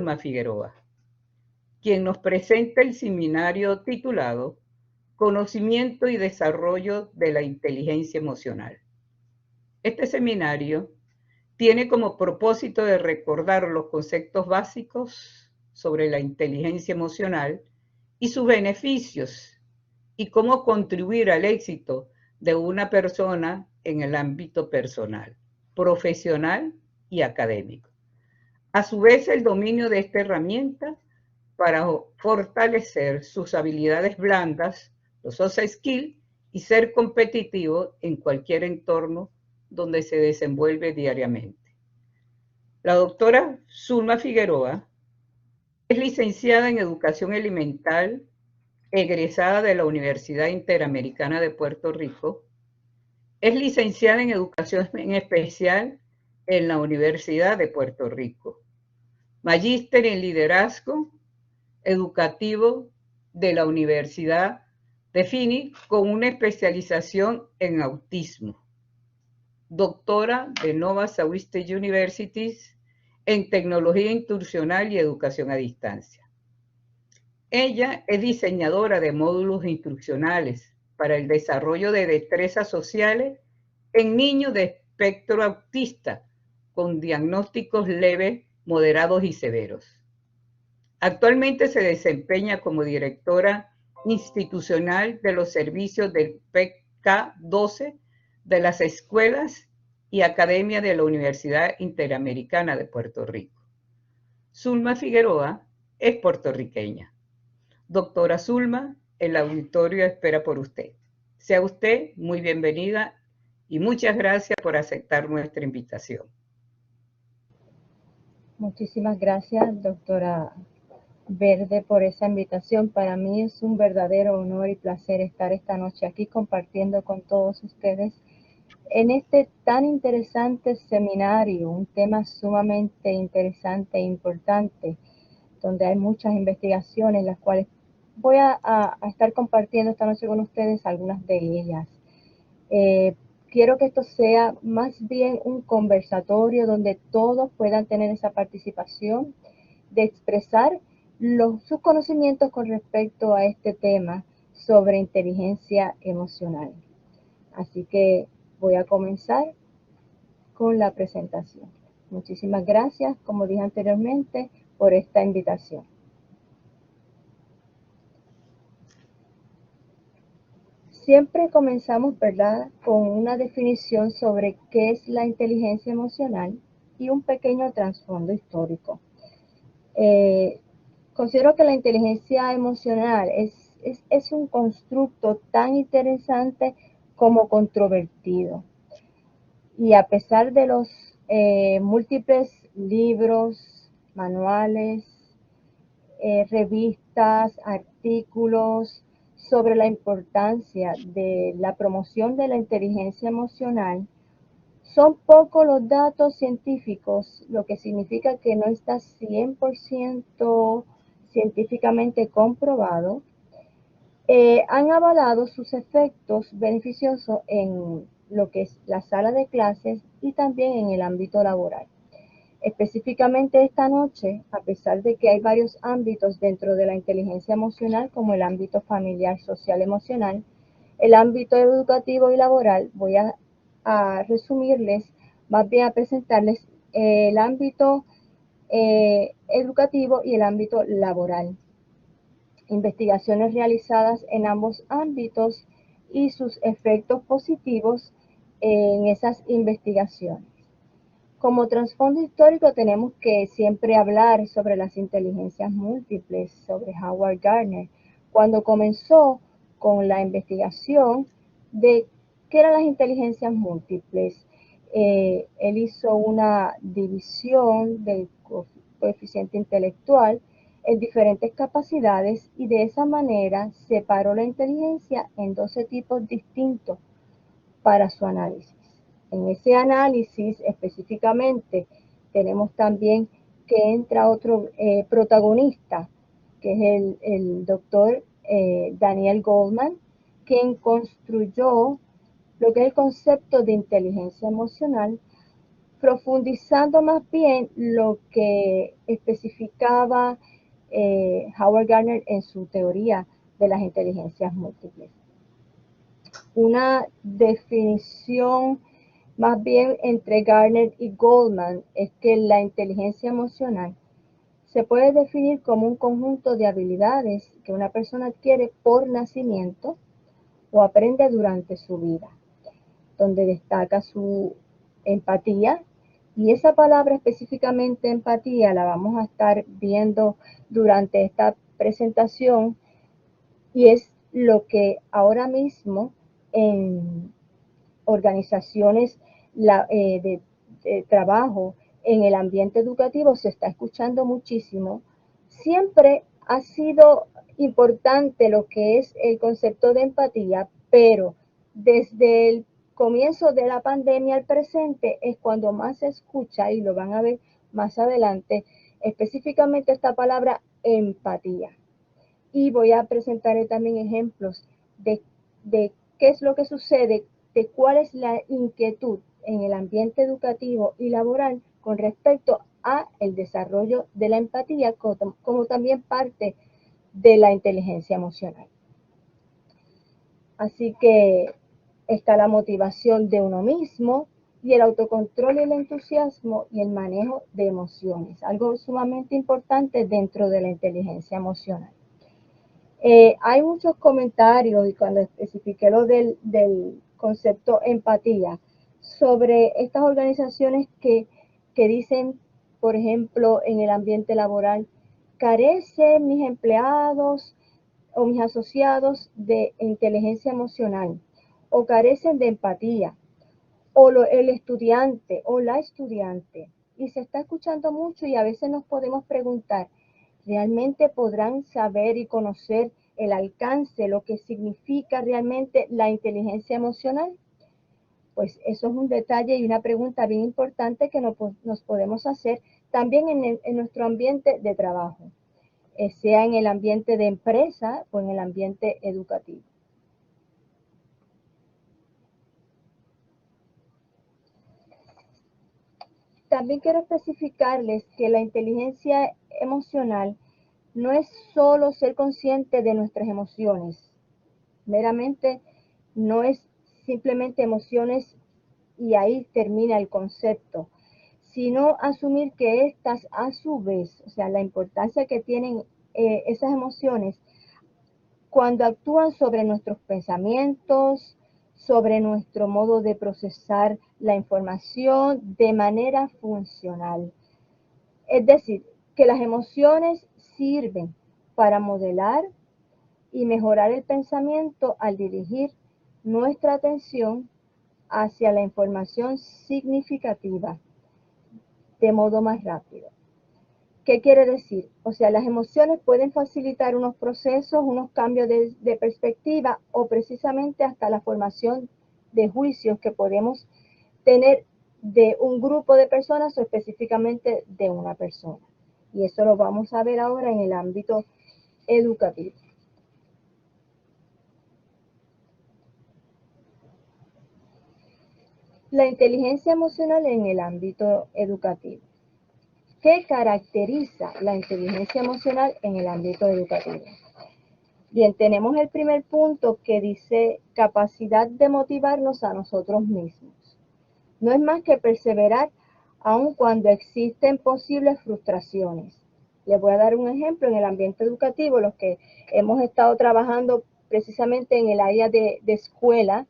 Zulma Figueroa, quien nos presenta el seminario titulado Conocimiento y Desarrollo de la Inteligencia Emocional. Este seminario tiene como propósito de recordar los conceptos básicos sobre la inteligencia emocional y sus beneficios y cómo contribuir al éxito de una persona en el ámbito personal, profesional y académico. A su vez, el dominio de esta herramienta para fortalecer sus habilidades blandas, los soft skills, y ser competitivo en cualquier entorno donde se desenvuelve diariamente. La doctora Zulma Figueroa es licenciada en Educación Elemental, egresada de la Universidad Interamericana de Puerto Rico. Es licenciada en Educación Especial en la Universidad de Puerto Rico. Magíster en Liderazgo Educativo de la Universidad de Phoenix con una especialización en autismo. Doctora de Nova Southeastern University en Tecnología Institucional y Educación a Distancia. Ella es diseñadora de módulos instruccionales para el desarrollo de destrezas sociales en niños de espectro autista con diagnósticos leves, moderados y severos. Actualmente se desempeña como directora institucional de los servicios del PK-12 de las escuelas y academias de la Universidad Interamericana de Puerto Rico. Zulma Figueroa es puertorriqueña. Doctora Zulma, el auditorio espera por usted. Sea usted muy bienvenida y muchas gracias por aceptar nuestra invitación. Muchísimas gracias, doctora Verde, por esa invitación. Para mí es un verdadero honor y placer estar esta noche aquí compartiendo con todos ustedes en este tan interesante seminario, un tema sumamente interesante e importante, donde hay muchas investigaciones, las cuales voy a estar compartiendo esta noche con ustedes algunas de ellas. Quiero que esto sea más bien un conversatorio donde todos puedan tener esa participación de expresar sus conocimientos con respecto a este tema sobre inteligencia emocional. Así que voy a comenzar con la presentación. Muchísimas gracias, como dije anteriormente, por esta invitación. Siempre comenzamos, ¿verdad?, con una definición sobre qué es la inteligencia emocional y un pequeño trasfondo histórico. Considero que la inteligencia emocional es un constructo tan interesante como controvertido. Y a pesar de los múltiples libros, manuales, revistas, artículos sobre la importancia de la promoción de la inteligencia emocional, son pocos los datos científicos, lo que significa que no está 100% científicamente comprobado, han avalado sus efectos beneficiosos en lo que es la sala de clases y también en el ámbito laboral. Específicamente esta noche, a pesar de que hay varios ámbitos dentro de la inteligencia emocional, como el ámbito familiar, social, emocional, el ámbito educativo y laboral, voy a resumirles, más bien a presentarles el ámbito educativo y el ámbito laboral. Investigaciones realizadas en ambos ámbitos y sus efectos positivos en esas investigaciones. Como trasfondo histórico tenemos que siempre hablar sobre las inteligencias múltiples, sobre Howard Gardner, cuando comenzó con la investigación de qué eran las inteligencias múltiples. Él hizo una división del coeficiente intelectual en diferentes capacidades y de esa manera separó la inteligencia en 12 tipos distintos para su análisis. En ese análisis específicamente tenemos también que entra otro protagonista, que es el doctor Daniel Goleman, quien construyó lo que es el concepto de inteligencia emocional profundizando más bien lo que especificaba Howard Gardner en su teoría de las inteligencias múltiples. Una definición más bien entre Gardner y Goldman es que la inteligencia emocional se puede definir como un conjunto de habilidades que una persona adquiere por nacimiento o aprende durante su vida, donde destaca su empatía. Y esa palabra específicamente empatía la vamos a estar viendo durante esta presentación y es lo que ahora mismo en organizaciones de trabajo en el ambiente educativo se está escuchando muchísimo. Siempre ha sido importante lo que es el concepto de empatía, pero desde el comienzo de la pandemia al presente es cuando más se escucha, y lo van a ver más adelante, específicamente esta palabra empatía. Y voy a presentarle también ejemplos de qué es lo que sucede, de cuál es la inquietud en el ambiente educativo y laboral con respecto a el desarrollo de la empatía como también parte de la inteligencia emocional. Así que está la motivación de uno mismo y el autocontrol y el entusiasmo y el manejo de emociones, algo sumamente importante dentro de la inteligencia emocional. Hay muchos comentarios, y cuando especifiqué lo del concepto empatía, sobre estas organizaciones que dicen, por ejemplo, en el ambiente laboral, carecen mis empleados o mis asociados de inteligencia emocional, o carecen de empatía, o el estudiante o la estudiante. Y se está escuchando mucho y a veces nos podemos preguntar, ¿realmente podrán saber y conocer el alcance, lo que significa realmente la inteligencia emocional? Pues eso es un detalle y una pregunta bien importante que nos podemos hacer también en nuestro ambiente de trabajo, sea en el ambiente de empresa o en el ambiente educativo. También quiero especificarles que la inteligencia emocional no es solo ser consciente de nuestras emociones, meramente no es simplemente emociones y ahí termina el concepto, sino asumir que estas a su vez, o sea, la importancia que tienen esas emociones cuando actúan sobre nuestros pensamientos, sobre nuestro modo de procesar la información de manera funcional. Es decir, que las emociones sirven para modelar y mejorar el pensamiento al dirigir nuestra atención hacia la información significativa de modo más rápido. ¿Qué quiere decir? O sea, las emociones pueden facilitar unos procesos, unos cambios de perspectiva o precisamente hasta la formación de juicios que podemos tener de un grupo de personas o específicamente de una persona. Y eso lo vamos a ver ahora en el ámbito educativo. La inteligencia emocional en el ámbito educativo. ¿Qué caracteriza la inteligencia emocional en el ámbito educativo? Bien, tenemos el primer punto que dice capacidad de motivarnos a nosotros mismos. No es más que perseverar aun cuando existen posibles frustraciones. Les voy a dar un ejemplo en el ambiente educativo, los que hemos estado trabajando precisamente en el área de escuela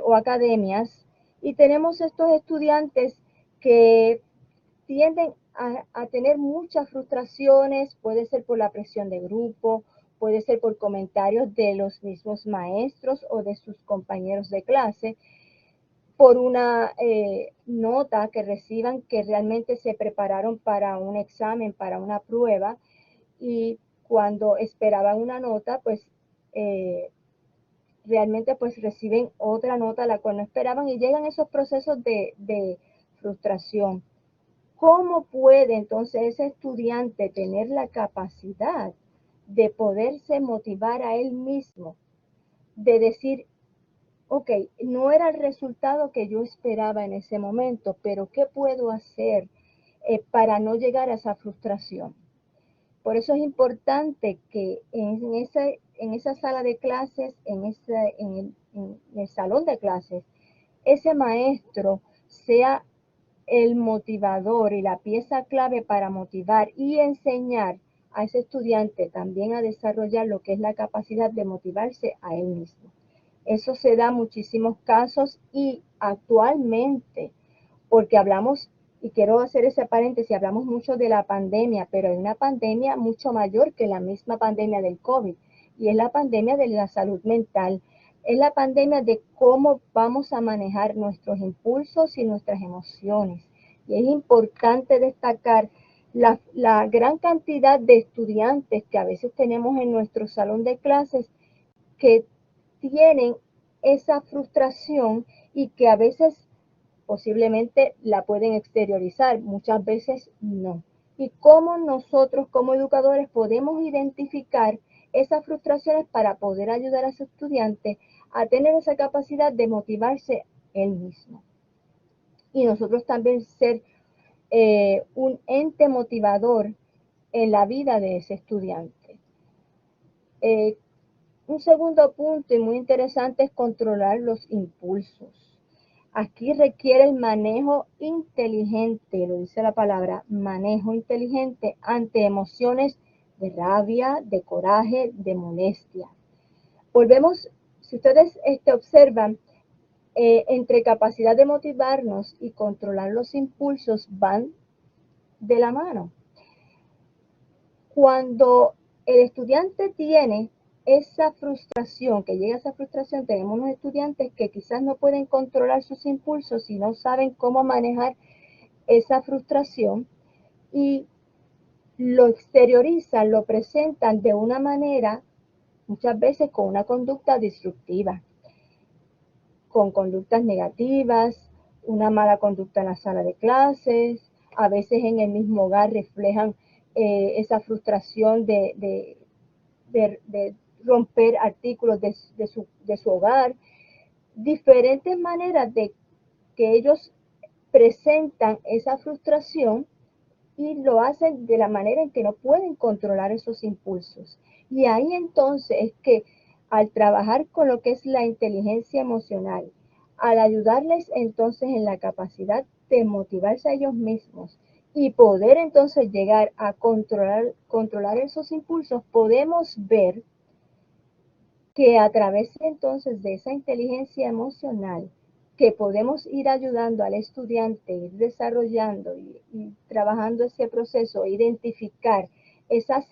o academias, y tenemos estos estudiantes que tienden a tener muchas frustraciones, puede ser por la presión de grupo, puede ser por comentarios de los mismos maestros o de sus compañeros de clase, por una nota que reciban que realmente se prepararon para un examen, para una prueba, y cuando esperaban una nota, pues realmente pues reciben otra nota la cual no esperaban y llegan esos procesos de frustración. ¿Cómo puede entonces ese estudiante tener la capacidad de poderse motivar a él mismo? De decir, ok, no era el resultado que yo esperaba en ese momento, pero ¿qué puedo hacer para no llegar a esa frustración? Por eso es importante que en esa sala de clases, en el salón de clases, ese maestro sea el motivador y la pieza clave para motivar y enseñar a ese estudiante también a desarrollar lo que es la capacidad de motivarse a él mismo. Eso se da en muchísimos casos y actualmente, porque hablamos, y quiero hacer ese paréntesis, hablamos mucho de la pandemia, pero hay una pandemia mucho mayor que la misma pandemia del COVID, y es la pandemia de la salud mental. Es la pandemia de cómo vamos a manejar nuestros impulsos y nuestras emociones. Y es importante destacar la gran cantidad de estudiantes que a veces tenemos en nuestro salón de clases que tienen esa frustración y que a veces posiblemente la pueden exteriorizar, muchas veces no. Y cómo nosotros como educadores podemos identificar esas frustraciones para poder ayudar a ese estudiante a tener esa capacidad de motivarse él mismo. Y nosotros también ser un ente motivador en la vida de ese estudiante. Un segundo punto y muy interesante es controlar los impulsos. Aquí requiere el manejo inteligente, lo dice la palabra, manejo inteligente ante emociones de rabia, de coraje, de molestia. Volvemos, si ustedes observan, entre capacidad de motivarnos y controlar los impulsos van de la mano. Cuando el estudiante tiene esa frustración, que llega a esa frustración, tenemos unos estudiantes que quizás no pueden controlar sus impulsos y no saben cómo manejar esa frustración y lo exteriorizan, lo presentan de una manera, muchas veces con una conducta disruptiva, con conductas negativas, una mala conducta en la sala de clases, a veces en el mismo hogar reflejan esa frustración de romper artículos de su hogar, diferentes maneras de que ellos presentan esa frustración y lo hacen de la manera en que no pueden controlar esos impulsos. Y ahí entonces es que al trabajar con lo que es la inteligencia emocional, al ayudarles entonces en la capacidad de motivarse a ellos mismos y poder entonces llegar a controlar esos impulsos, podemos ver que a través entonces de esa inteligencia emocional que podemos ir ayudando al estudiante, ir desarrollando y trabajando ese proceso, identificar esas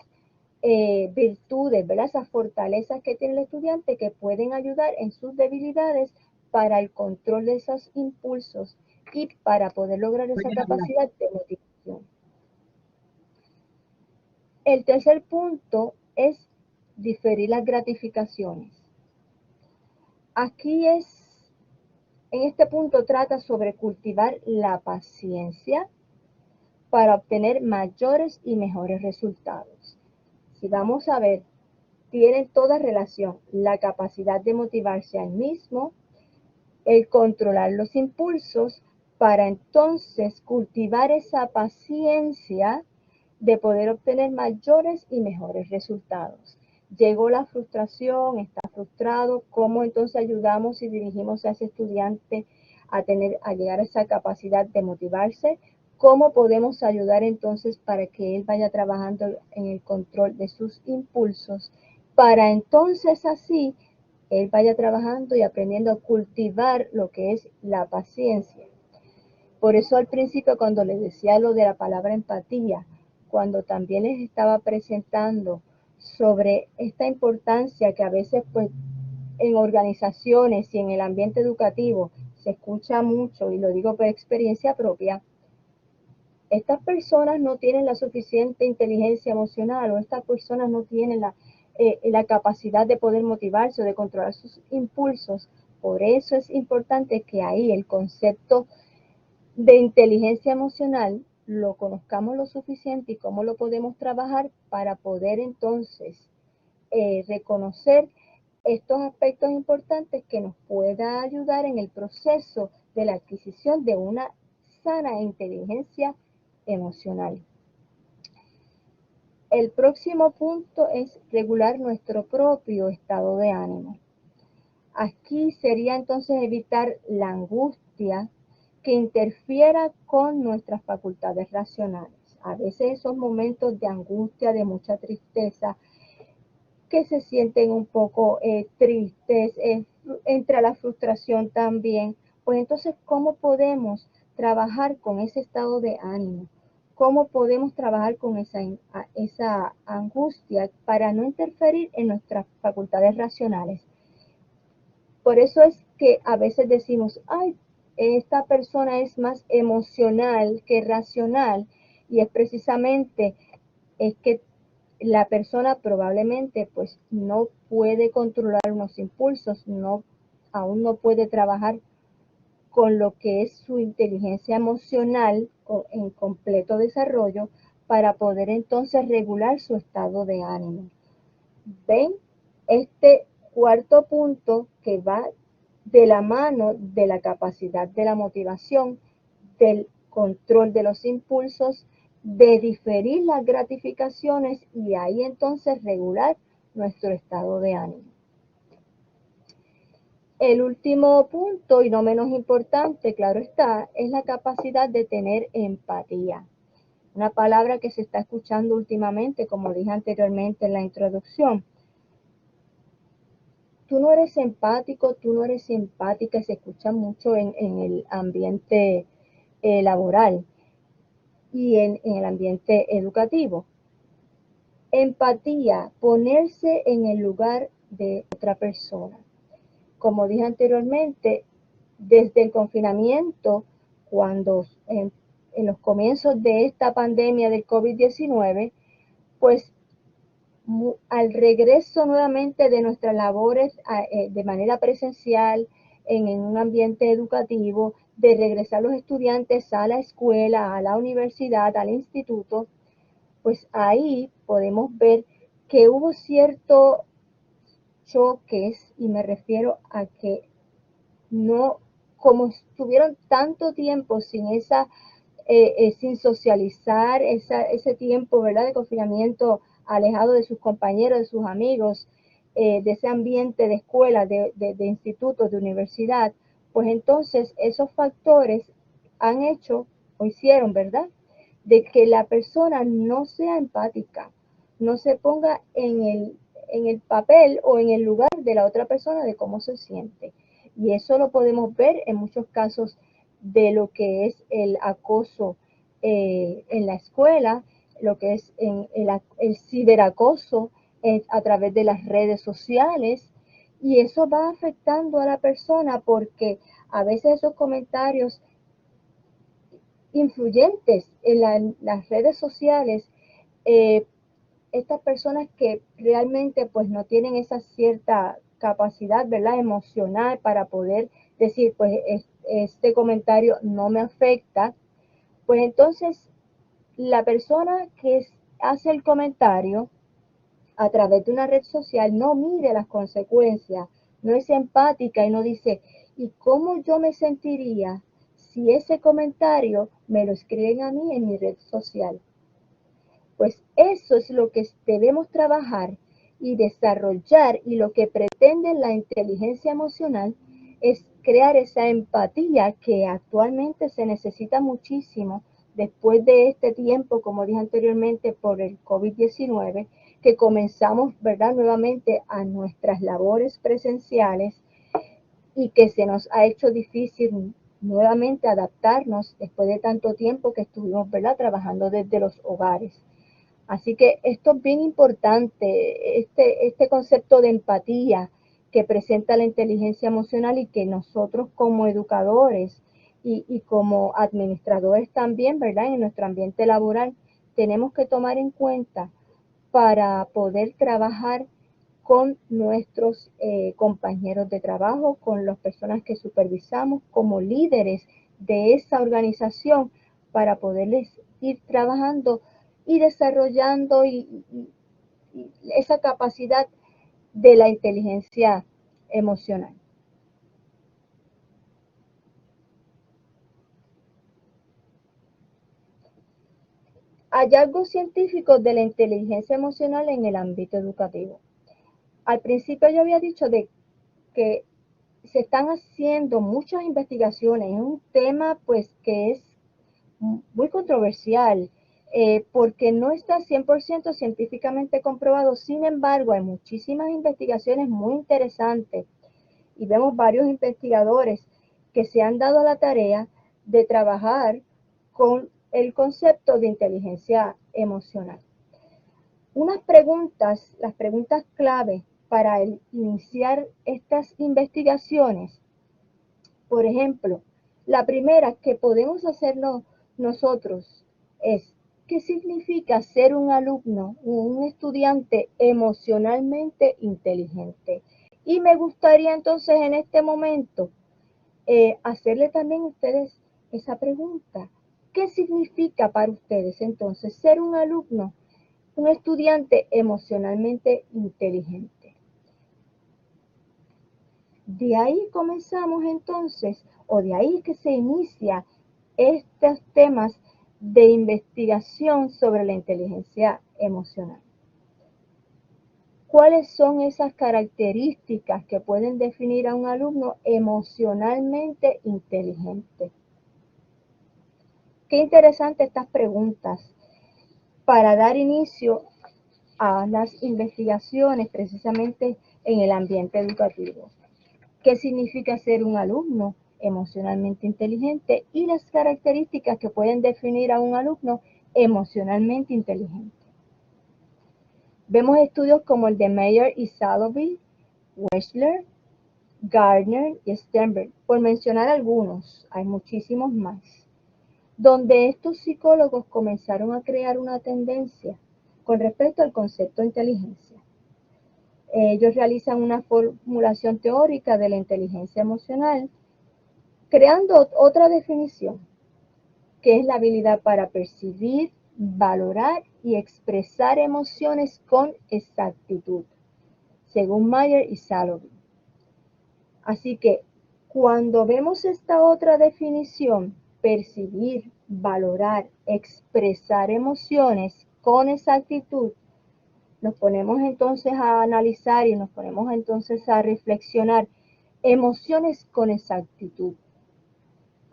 virtudes, ¿verdad? Esas fortalezas que tiene el estudiante que pueden ayudar en sus debilidades para el control de esos impulsos y para poder lograr esa capacidad de motivación. El tercer punto es diferir las gratificaciones. Aquí en este punto trata sobre cultivar la paciencia para obtener mayores y mejores resultados. Si vamos a ver, tienen toda relación la capacidad de motivarse al mismo, el controlar los impulsos para entonces cultivar esa paciencia de poder obtener mayores y mejores resultados. Llegó la frustración, está frustrado, ¿cómo entonces ayudamos y dirigimos a ese estudiante a llegar a esa capacidad de motivarse? ¿Cómo podemos ayudar entonces para que él vaya trabajando en el control de sus impulsos? Para entonces así él vaya trabajando y aprendiendo a cultivar lo que es la paciencia. Por eso al principio cuando les decía lo de la palabra empatía, cuando también les estaba presentando sobre esta importancia que a veces pues en organizaciones y en el ambiente educativo se escucha mucho, y lo digo por experiencia propia, estas personas no tienen la suficiente inteligencia emocional o estas personas no tienen la capacidad de poder motivarse o de controlar sus impulsos. Por eso es importante que ahí el concepto de inteligencia emocional lo conozcamos lo suficiente y cómo lo podemos trabajar para poder entonces reconocer estos aspectos importantes que nos pueda ayudar en el proceso de la adquisición de una sana inteligencia emocional. El próximo punto es regular nuestro propio estado de ánimo. Aquí sería entonces evitar la angustia que interfiera con nuestras facultades racionales. A veces esos momentos de angustia, de mucha tristeza, que se sienten un poco tristes, entra la frustración también. Pues entonces, ¿cómo podemos trabajar con ese estado de ánimo? ¿Cómo podemos trabajar con esa angustia para no interferir en nuestras facultades racionales? Por eso es que a veces decimos, ay, esta persona es más emocional que racional, y es precisamente es que la persona probablemente pues no puede controlar unos impulsos, aún no puede trabajar con lo que es su inteligencia emocional en completo desarrollo para poder entonces regular su estado de ánimo. ¿Ven? Este cuarto punto que va de la mano de la capacidad de la motivación, del control de los impulsos, de diferir las gratificaciones y ahí entonces regular nuestro estado de ánimo. El último punto, y no menos importante, claro está, es la capacidad de tener empatía. Una palabra que se está escuchando últimamente, como dije anteriormente en la introducción. Tú no eres empático, tú no eres empática, se escucha mucho en el ambiente laboral y en el ambiente educativo. Empatía, ponerse en el lugar de otra persona. Como dije anteriormente, desde el confinamiento, cuando en los comienzos de esta pandemia del COVID-19, pues al regreso nuevamente de nuestras labores de manera presencial en un ambiente educativo, de regresar los estudiantes a la escuela, a la universidad, al instituto, pues ahí podemos ver que hubo cierto choques, y me refiero a que no, como estuvieron tanto tiempo sin socializar, ese tiempo, ¿verdad?, de confinamiento, alejado de sus compañeros, de sus amigos, de ese ambiente de escuela, de institutos, de universidad, pues entonces esos factores han hecho o hicieron, ¿verdad?, de que la persona no sea empática, no se ponga en el papel o en el lugar de la otra persona de cómo se siente. Y eso lo podemos ver en muchos casos de lo que es el acoso en la escuela, lo que es el ciberacoso a través de las redes sociales, y eso va afectando a la persona porque a veces esos comentarios influyentes en las redes sociales, estas personas que realmente pues no tienen esa cierta capacidad, ¿verdad?, emocional para poder decir, pues este comentario no me afecta, pues entonces la persona que hace el comentario a través de una red social no mide las consecuencias, no es empática y no dice, ¿y cómo yo me sentiría si ese comentario me lo escriben a mí en mi red social? Pues eso es lo que debemos trabajar y desarrollar, y lo que pretende la inteligencia emocional es crear esa empatía que actualmente se necesita muchísimo después de este tiempo, como dije anteriormente, por el COVID-19, que comenzamos, ¿verdad?, nuevamente a nuestras labores presenciales y que se nos ha hecho difícil nuevamente adaptarnos después de tanto tiempo que estuvimos, ¿verdad?, trabajando desde los hogares. Así que esto es bien importante, este concepto de empatía que presenta la inteligencia emocional, y que nosotros como educadores y como administradores también, ¿verdad?, en nuestro ambiente laboral, tenemos que tomar en cuenta para poder trabajar con nuestros compañeros de trabajo, con las personas que supervisamos como líderes de esa organización, para poderles ir trabajando y desarrollando y esa capacidad de la inteligencia emocional. Hallazgos científicos de la inteligencia emocional en el ámbito educativo. Al principio yo había dicho de que se están haciendo muchas investigaciones, es un tema pues que es muy controversial porque no está 100% científicamente comprobado. Sin embargo, hay muchísimas investigaciones muy interesantes y vemos varios investigadores que se han dado la tarea de trabajar con el concepto de inteligencia emocional. Unas preguntas, las preguntas clave para iniciar estas investigaciones, por ejemplo, la primera que podemos hacernos nosotros es, ¿qué significa ser un alumno, un estudiante emocionalmente inteligente? Y me gustaría entonces en este momento hacerle también a ustedes esa pregunta. ¿Qué significa para ustedes entonces ser un alumno, un estudiante emocionalmente inteligente? De ahí comenzamos entonces, o de ahí que se inicia estos temas de investigación sobre la inteligencia emocional. ¿Cuáles son esas características que pueden definir a un alumno emocionalmente inteligente? Qué interesante estas preguntas para dar inicio a las investigaciones precisamente en el ambiente educativo. ¿Qué significa ser un alumno emocionalmente inteligente y las características que pueden definir a un alumno emocionalmente inteligente? Vemos estudios como el de Meyer y Salovey, Wechsler, Gardner y Sternberg, por mencionar algunos, hay muchísimos más, donde estos psicólogos comenzaron a crear una tendencia con respecto al concepto de inteligencia. Ellos realizan una formulación teórica de la inteligencia emocional, creando otra definición, que es la habilidad para percibir, valorar y expresar emociones con exactitud, según Meyer y Salovey. Así que cuando vemos esta otra definición, percibir, valorar, expresar emociones con exactitud, nos ponemos entonces a analizar y nos ponemos entonces a reflexionar emociones con exactitud.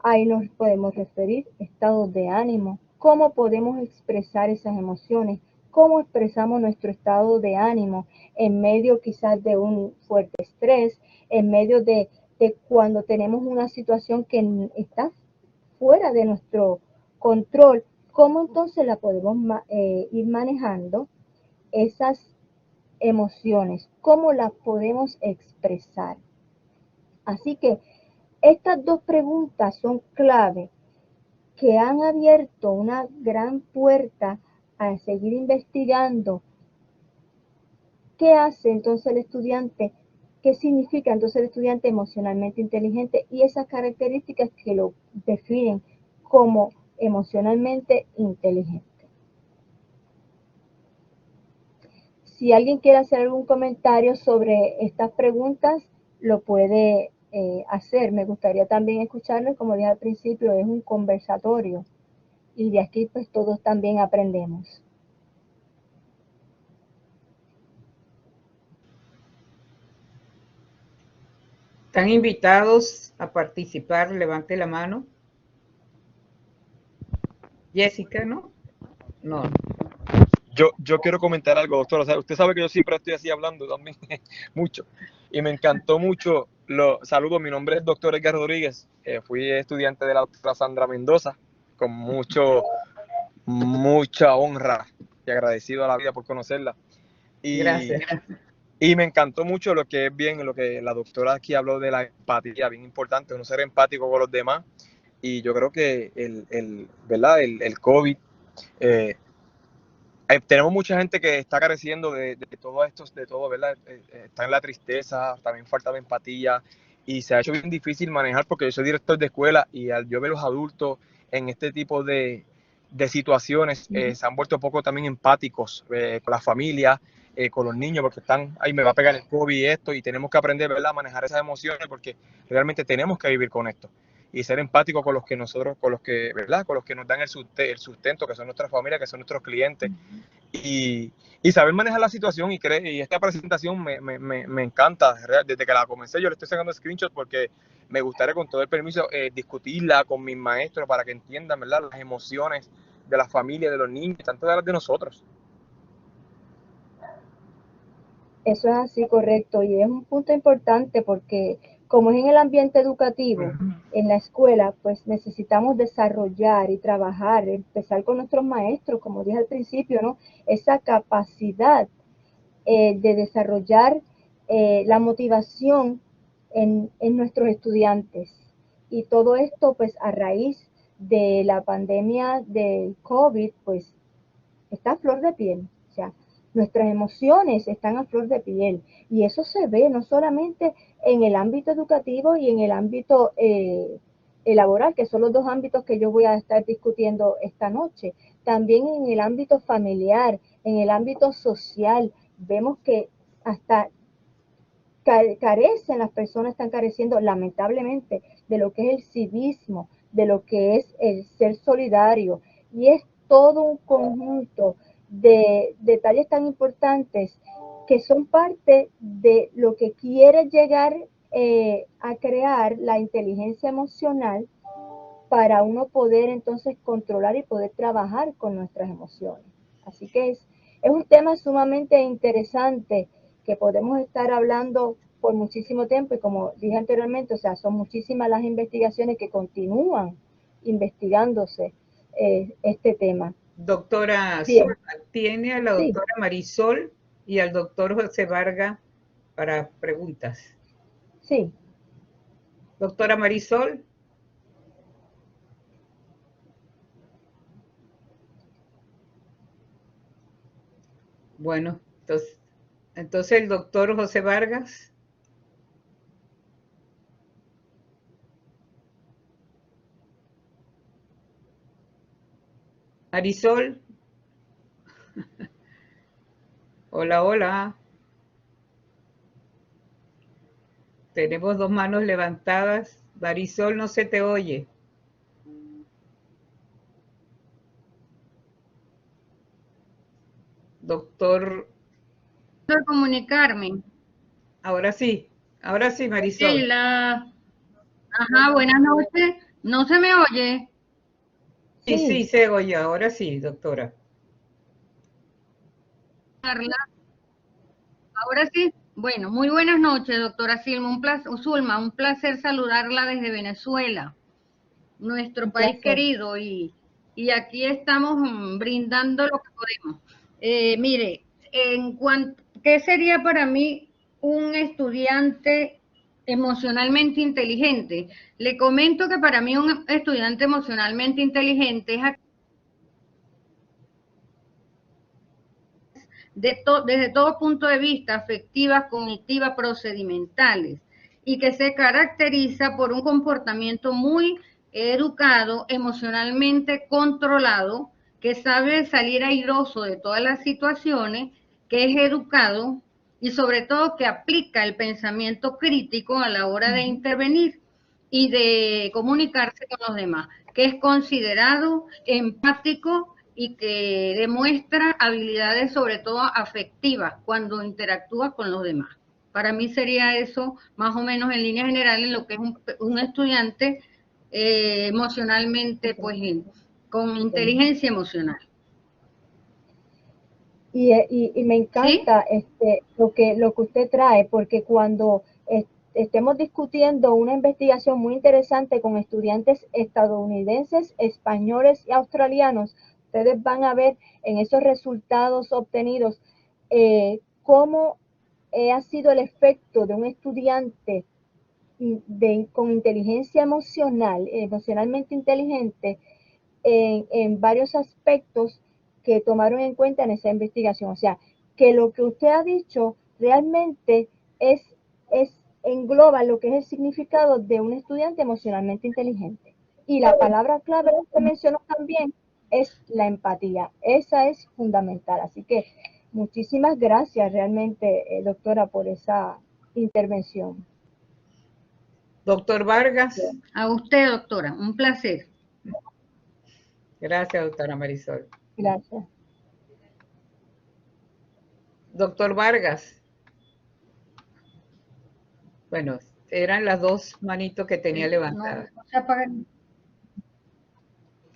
Ahí nos podemos referir a estados de ánimo, cómo podemos expresar esas emociones, cómo expresamos nuestro estado de ánimo en medio quizás de un fuerte estrés, en medio de cuando tenemos una situación que está fuera de nuestro control, cómo entonces la podemos ir manejando esas emociones, cómo las podemos expresar. Así que estas dos preguntas son clave que han abierto una gran puerta a seguir investigando qué hace entonces el estudiante, qué significa entonces el estudiante emocionalmente inteligente y esas características que lo definen como emocionalmente inteligente. Si alguien quiere hacer algún comentario sobre estas preguntas, lo puede hacer. Me gustaría también escucharlo, como dije al principio, es un conversatorio y de aquí pues todos también aprendemos. Están invitados a participar, levante la mano. Jessica, ¿no? No. Yo quiero comentar algo, doctora. O sea, usted sabe que yo siempre estoy así hablando también mucho. Y me encantó mucho. Saludo, mi nombre es doctor Edgar Rodríguez. Fui estudiante de la doctora Sandra Mendoza, con mucha honra y agradecido a la vida por conocerla. Gracias. Y me encantó mucho lo que la doctora aquí habló de la empatía, bien importante, uno ser empático con los demás. Y yo creo que el COVID, tenemos mucha gente que está careciendo de todo esto, de todo, ¿verdad? Está en la tristeza, también falta de empatía y se ha hecho bien difícil manejar porque yo soy director de escuela y al yo ver los adultos en este tipo de situaciones se han vuelto poco también empáticos con la familia, con los niños, porque están, ahí me va a pegar el COVID y esto, y tenemos que aprender, ¿verdad?, a manejar esas emociones, porque realmente tenemos que vivir con esto y ser empáticos con los que nosotros, con los que, ¿verdad?, con los que nos dan el sustento, que son nuestras familias, que son nuestros clientes, y saber manejar la situación. Y esta presentación me encanta. Desde que la comencé yo le estoy sacando screenshots porque me gustaría, con todo el permiso, discutirla con mis maestros para que entiendan, ¿verdad?, las emociones de las familias, de los niños, tanto de las de nosotros. Eso es así, correcto, y es un punto importante porque como es en el ambiente educativo, en la escuela, pues necesitamos desarrollar y trabajar, empezar con nuestros maestros, como dije al principio, ¿no? Esa capacidad de desarrollar la motivación en nuestros estudiantes. Y todo esto, pues a raíz de la pandemia del COVID, pues está a flor de piel. O sea, nuestras emociones están a flor de piel. Y eso se ve no solamente en el ámbito educativo y en el ámbito laboral, que son los dos ámbitos que yo voy a estar discutiendo esta noche. También en el ámbito familiar, en el ámbito social, vemos que hasta carecen, las personas están careciendo lamentablemente de lo que es el civismo, de lo que es el ser solidario, y es todo un conjunto de detalles tan importantes que son parte de lo que quiere llegar a crear la inteligencia emocional para uno poder entonces controlar y poder trabajar con nuestras emociones. Así que es un tema sumamente interesante que podemos estar hablando por muchísimo tiempo, y como dije anteriormente, o sea, son muchísimas las investigaciones que continúan investigándose este tema. Doctora Bien. Zulma, tiene a la Sí. doctora Marisol y al doctor José Vargas para preguntas. Sí. Doctora Marisol. Bueno, entonces el doctor José Vargas. Marisol. Hola, hola. Tenemos dos manos levantadas. Marisol, no se te oye. Doctor. Por comunicarme. Ahora sí, Marisol. Ajá, buenas noches. ¿No se me oye? Sí, se oye, ahora sí, doctora. Ahora sí. Bueno, muy buenas noches, doctora Zulma, un placer saludarla desde Venezuela, nuestro país querido, y aquí estamos brindando lo que podemos. Mire, ¿qué sería para mí un estudiante emocionalmente inteligente? Le comento que para mí un estudiante emocionalmente inteligente es desde todo punto de vista, afectivas, cognitivas, procedimentales, y que se caracteriza por un comportamiento muy educado, emocionalmente controlado, que sabe salir airoso de todas las situaciones, que es educado y sobre todo que aplica el pensamiento crítico a la hora de intervenir y de comunicarse con los demás, que es considerado empático y que demuestra habilidades sobre todo afectivas cuando interactúa con los demás. Para mí sería eso más o menos en líneas generales lo que es un estudiante emocionalmente, pues con inteligencia emocional. Y me encanta ¿Sí? lo que usted trae, porque cuando estemos discutiendo una investigación muy interesante con estudiantes estadounidenses, españoles y australianos, ustedes van a ver en esos resultados obtenidos cómo ha sido el efecto de un estudiante con inteligencia emocional, emocionalmente inteligente, en varios aspectos que tomaron en cuenta en esa investigación. O sea, que lo que usted ha dicho realmente es engloba lo que es el significado de un estudiante emocionalmente inteligente. Y la palabra clave que usted mencionó también es la empatía. Esa es fundamental. Así que Muchísimas gracias realmente, doctora, por esa intervención. Doctor Vargas. A usted, doctora, un placer. Gracias, doctora Marisol. Gracias. Doctor Vargas. Bueno, eran las dos manitos que tenía levantadas. No se apagan.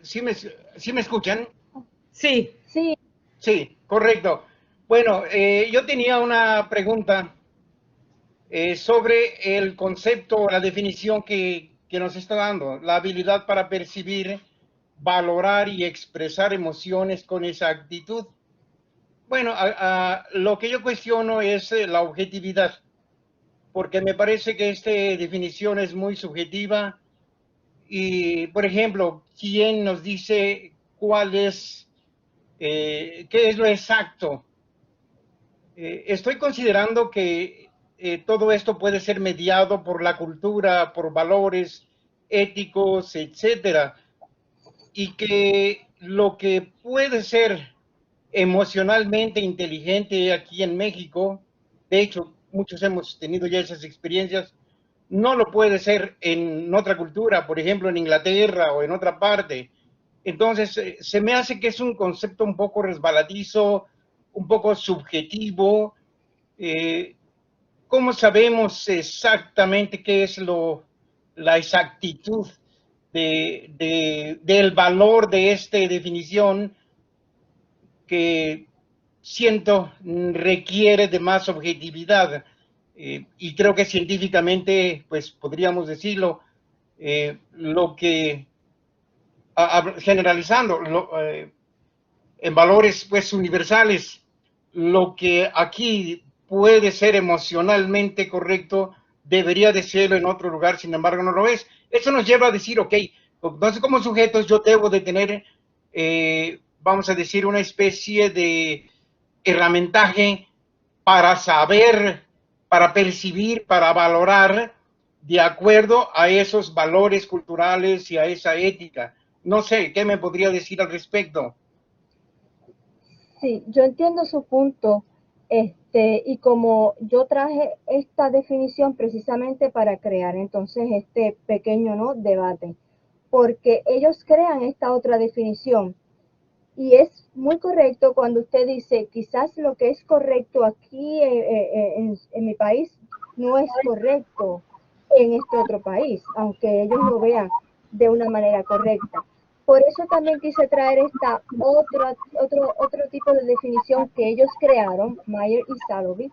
¿Sí me escuchan? Sí. Sí. Sí, correcto. Bueno, yo tenía una pregunta sobre el concepto, la definición que nos está dando, la habilidad para percibir, valorar y expresar emociones con exactitud. Bueno, lo que yo cuestiono es la objetividad, porque me parece que esta definición es muy subjetiva y, por ejemplo, ¿quién nos dice cuál es, qué es lo exacto? Estoy considerando que todo esto puede ser mediado por la cultura, por valores éticos, etcétera, y que lo que puede ser emocionalmente inteligente aquí en México, de hecho, muchos hemos tenido ya esas experiencias, no lo puede ser en otra cultura, por ejemplo, en Inglaterra o en otra parte. Entonces, se me hace que es un concepto un poco resbaladizo, un poco subjetivo. ¿Cómo sabemos exactamente qué es la exactitud del valor de esta definición que siento requiere de más objetividad? Y creo que científicamente, pues podríamos decirlo, lo que, generalizando, en valores pues universales, lo que aquí puede ser emocionalmente correcto debería de serlo en otro lugar, sin embargo no lo es. Eso nos lleva a decir, ok, entonces como sujetos yo debo de tener, vamos a decir, una especie de herramientaje para saber, para percibir, para valorar de acuerdo a esos valores culturales y a esa ética. No sé, ¿qué me podría decir al respecto? Sí, yo entiendo su punto, y como yo traje esta definición precisamente para crear entonces este pequeño, ¿no?, debate, porque ellos crean esta otra definición y es muy correcto cuando usted dice, quizás lo que es correcto aquí en mi país no es correcto en este otro país, aunque ellos lo vean de una manera correcta. Por eso también quise traer esta otro tipo de definición que ellos crearon, Mayer y Salovey,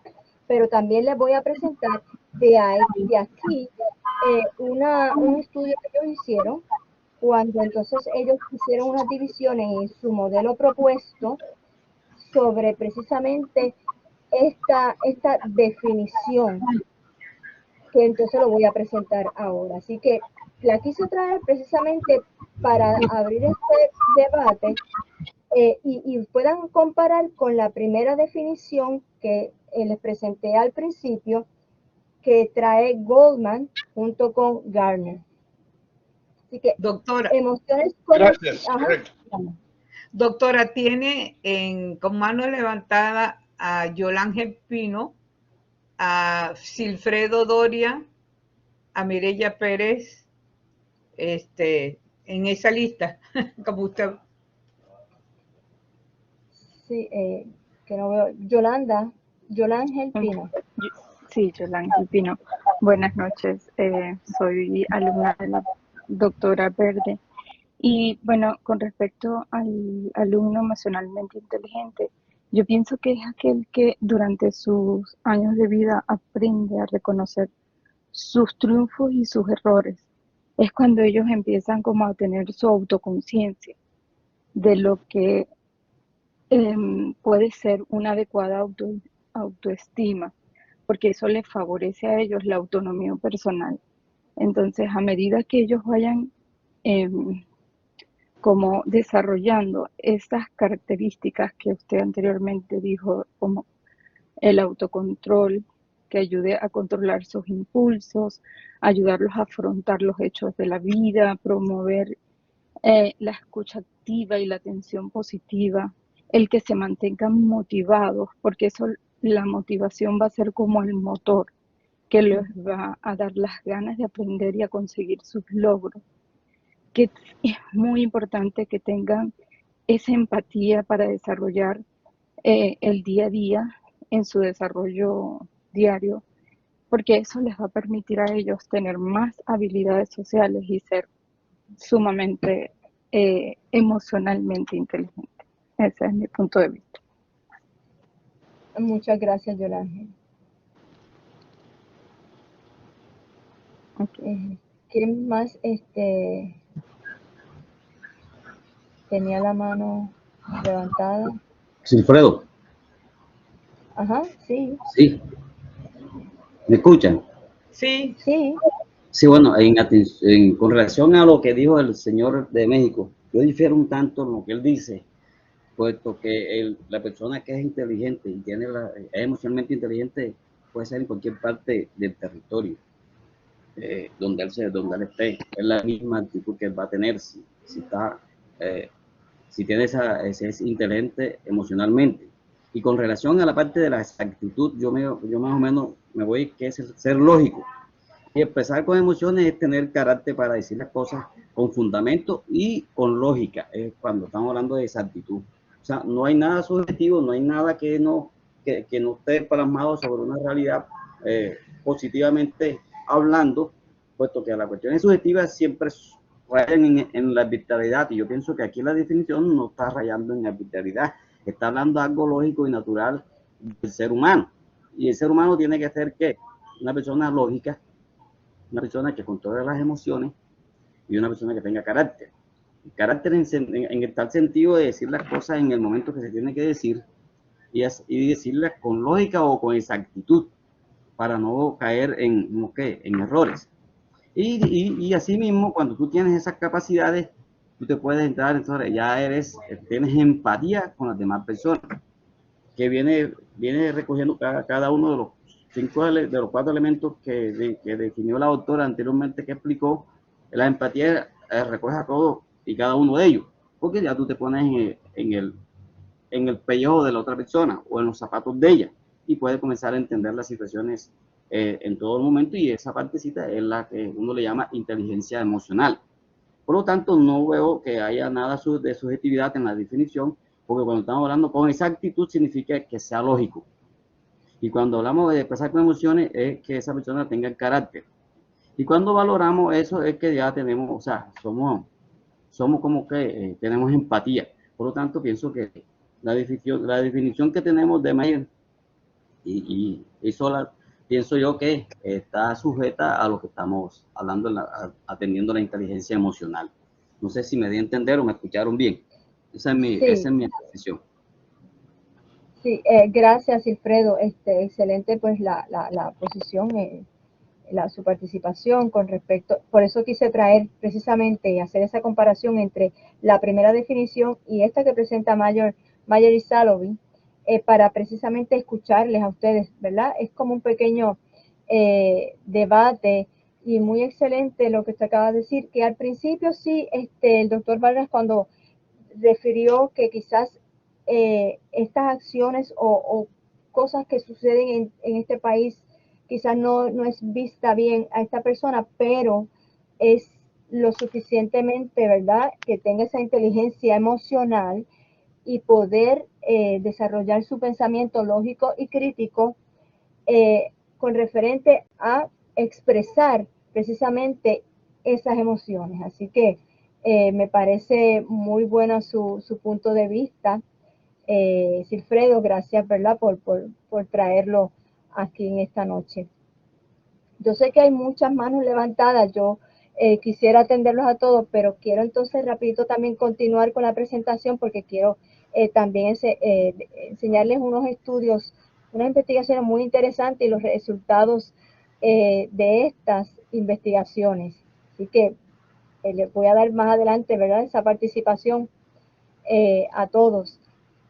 pero también les voy a presentar de aquí un estudio que ellos hicieron cuando entonces ellos hicieron unas divisiones en su modelo propuesto sobre precisamente esta definición, que entonces lo voy a presentar ahora. Así que la quise traer precisamente para abrir este debate y puedan comparar con la primera definición que les presenté al principio, que trae Goldman junto con Garner. Así que, doctora, emociones gracias, correcto. Doctora, tiene con mano levantada a Yolángel Pino, a Silfredo Doria, a Mireya Pérez, en esa lista, como usted. Sí, que no veo. Yolángel Pino. Sí, Yolángel Pino. Buenas noches. Soy alumna de la doctora Verde. Y bueno, con respecto al alumno emocionalmente inteligente, yo pienso que es aquel que durante sus años de vida aprende a reconocer sus triunfos y sus errores. Es cuando ellos empiezan como a tener su autoconciencia de lo que puede ser una adecuada autoestima, porque eso les favorece a ellos la autonomía personal. Entonces, a medida que ellos vayan como desarrollando estas características que usted anteriormente dijo, como el autocontrol, que ayude a controlar sus impulsos, ayudarlos a afrontar los hechos de la vida, promover la escucha activa y la atención positiva, el que se mantengan motivados, porque eso, la motivación va a ser como el motor que les va a dar las ganas de aprender y a conseguir sus logros. Que es muy importante que tengan esa empatía para desarrollar el día a día en su desarrollo diario, porque eso les va a permitir a ellos tener más habilidades sociales y ser sumamente emocionalmente inteligentes. Ese es mi punto de vista. Muchas gracias, Yolanda. Okay. ¿Quién más tenía la mano levantada? Silfredo. Ajá, sí. Sí. ¿Me escuchan? Sí. Sí. Sí, bueno, con relación a lo que dijo el señor de México, yo difiero un tanto en lo que él dice, puesto que la persona que es inteligente y es emocionalmente inteligente puede ser en cualquier parte del territorio donde él esté. Es la misma actitud que él va a tener si tiene es inteligente emocionalmente. Y con relación a la parte de la exactitud, yo más o menos me voy que es ser lógico. Y expresar con emociones es tener carácter para decir las cosas con fundamento y con lógica, es cuando estamos hablando de exactitud. O sea, no hay nada subjetivo, no hay nada que no esté plasmado sobre una realidad positivamente hablando, puesto que las cuestiones subjetivas siempre rayan en la arbitrariedad, y yo pienso que aquí la definición no está rayando en arbitrariedad, está hablando de algo lógico y natural del ser humano. Y el ser humano tiene que ser, ¿qué? Una persona lógica, una persona que controle las emociones y una persona que tenga carácter. El carácter en el tal sentido de decir las cosas en el momento que se tiene que decir y decirlas con lógica o con exactitud para no caer en errores. Y así mismo, cuando tú tienes esas capacidades, tú te puedes entrar, entonces tienes empatía con las demás personas, que viene recogiendo cada uno de los de los 4 elementos que definió la doctora anteriormente, que explicó. La empatía recoge a todos y cada uno de ellos, porque ya tú te pones en el pellejo de la otra persona o en los zapatos de ella y puedes comenzar a entender las situaciones en todo el momento, y esa partecita es la que uno le llama inteligencia emocional. Por lo tanto, no veo que haya nada de subjetividad en la definición, porque cuando estamos hablando con exactitud significa que sea lógico. Y cuando hablamos de expresar con emociones es que esa persona tenga el carácter. Y cuando valoramos eso es que ya tenemos, o sea, somos como que tenemos empatía. Por lo tanto, pienso que la definición que tenemos de Mayer y sola, pienso yo que está sujeta a lo que estamos hablando, atendiendo la inteligencia emocional. No sé si me di a entender o me escucharon bien. Esa es mi decisión. Sí, gracias, Silfredo. Excelente, pues, la posición, su participación con respecto. Por eso quise traer precisamente y hacer esa comparación entre la primera definición y esta que presenta Mayer y Salovey, para precisamente escucharles a ustedes, ¿verdad? Es como un pequeño debate, y muy excelente lo que usted acaba de decir, que al principio sí, el doctor Vargas, cuando refirió que quizás estas acciones o cosas que suceden en este país quizás no es vista bien a esta persona, pero es lo suficientemente, ¿verdad?, que tenga esa inteligencia emocional y poder desarrollar su pensamiento lógico y crítico con referente a expresar precisamente esas emociones. Así que me parece muy bueno su punto de vista. Silfredo, gracias, ¿verdad?, por traerlo aquí en esta noche. Yo sé que hay muchas manos levantadas, yo quisiera atenderlos a todos, pero quiero entonces rapidito también continuar con la presentación, porque quiero también enseñarles unos estudios, unas investigaciones muy interesantes y los resultados de estas investigaciones. Así que les voy a dar más adelante, ¿verdad?, esa participación a todos,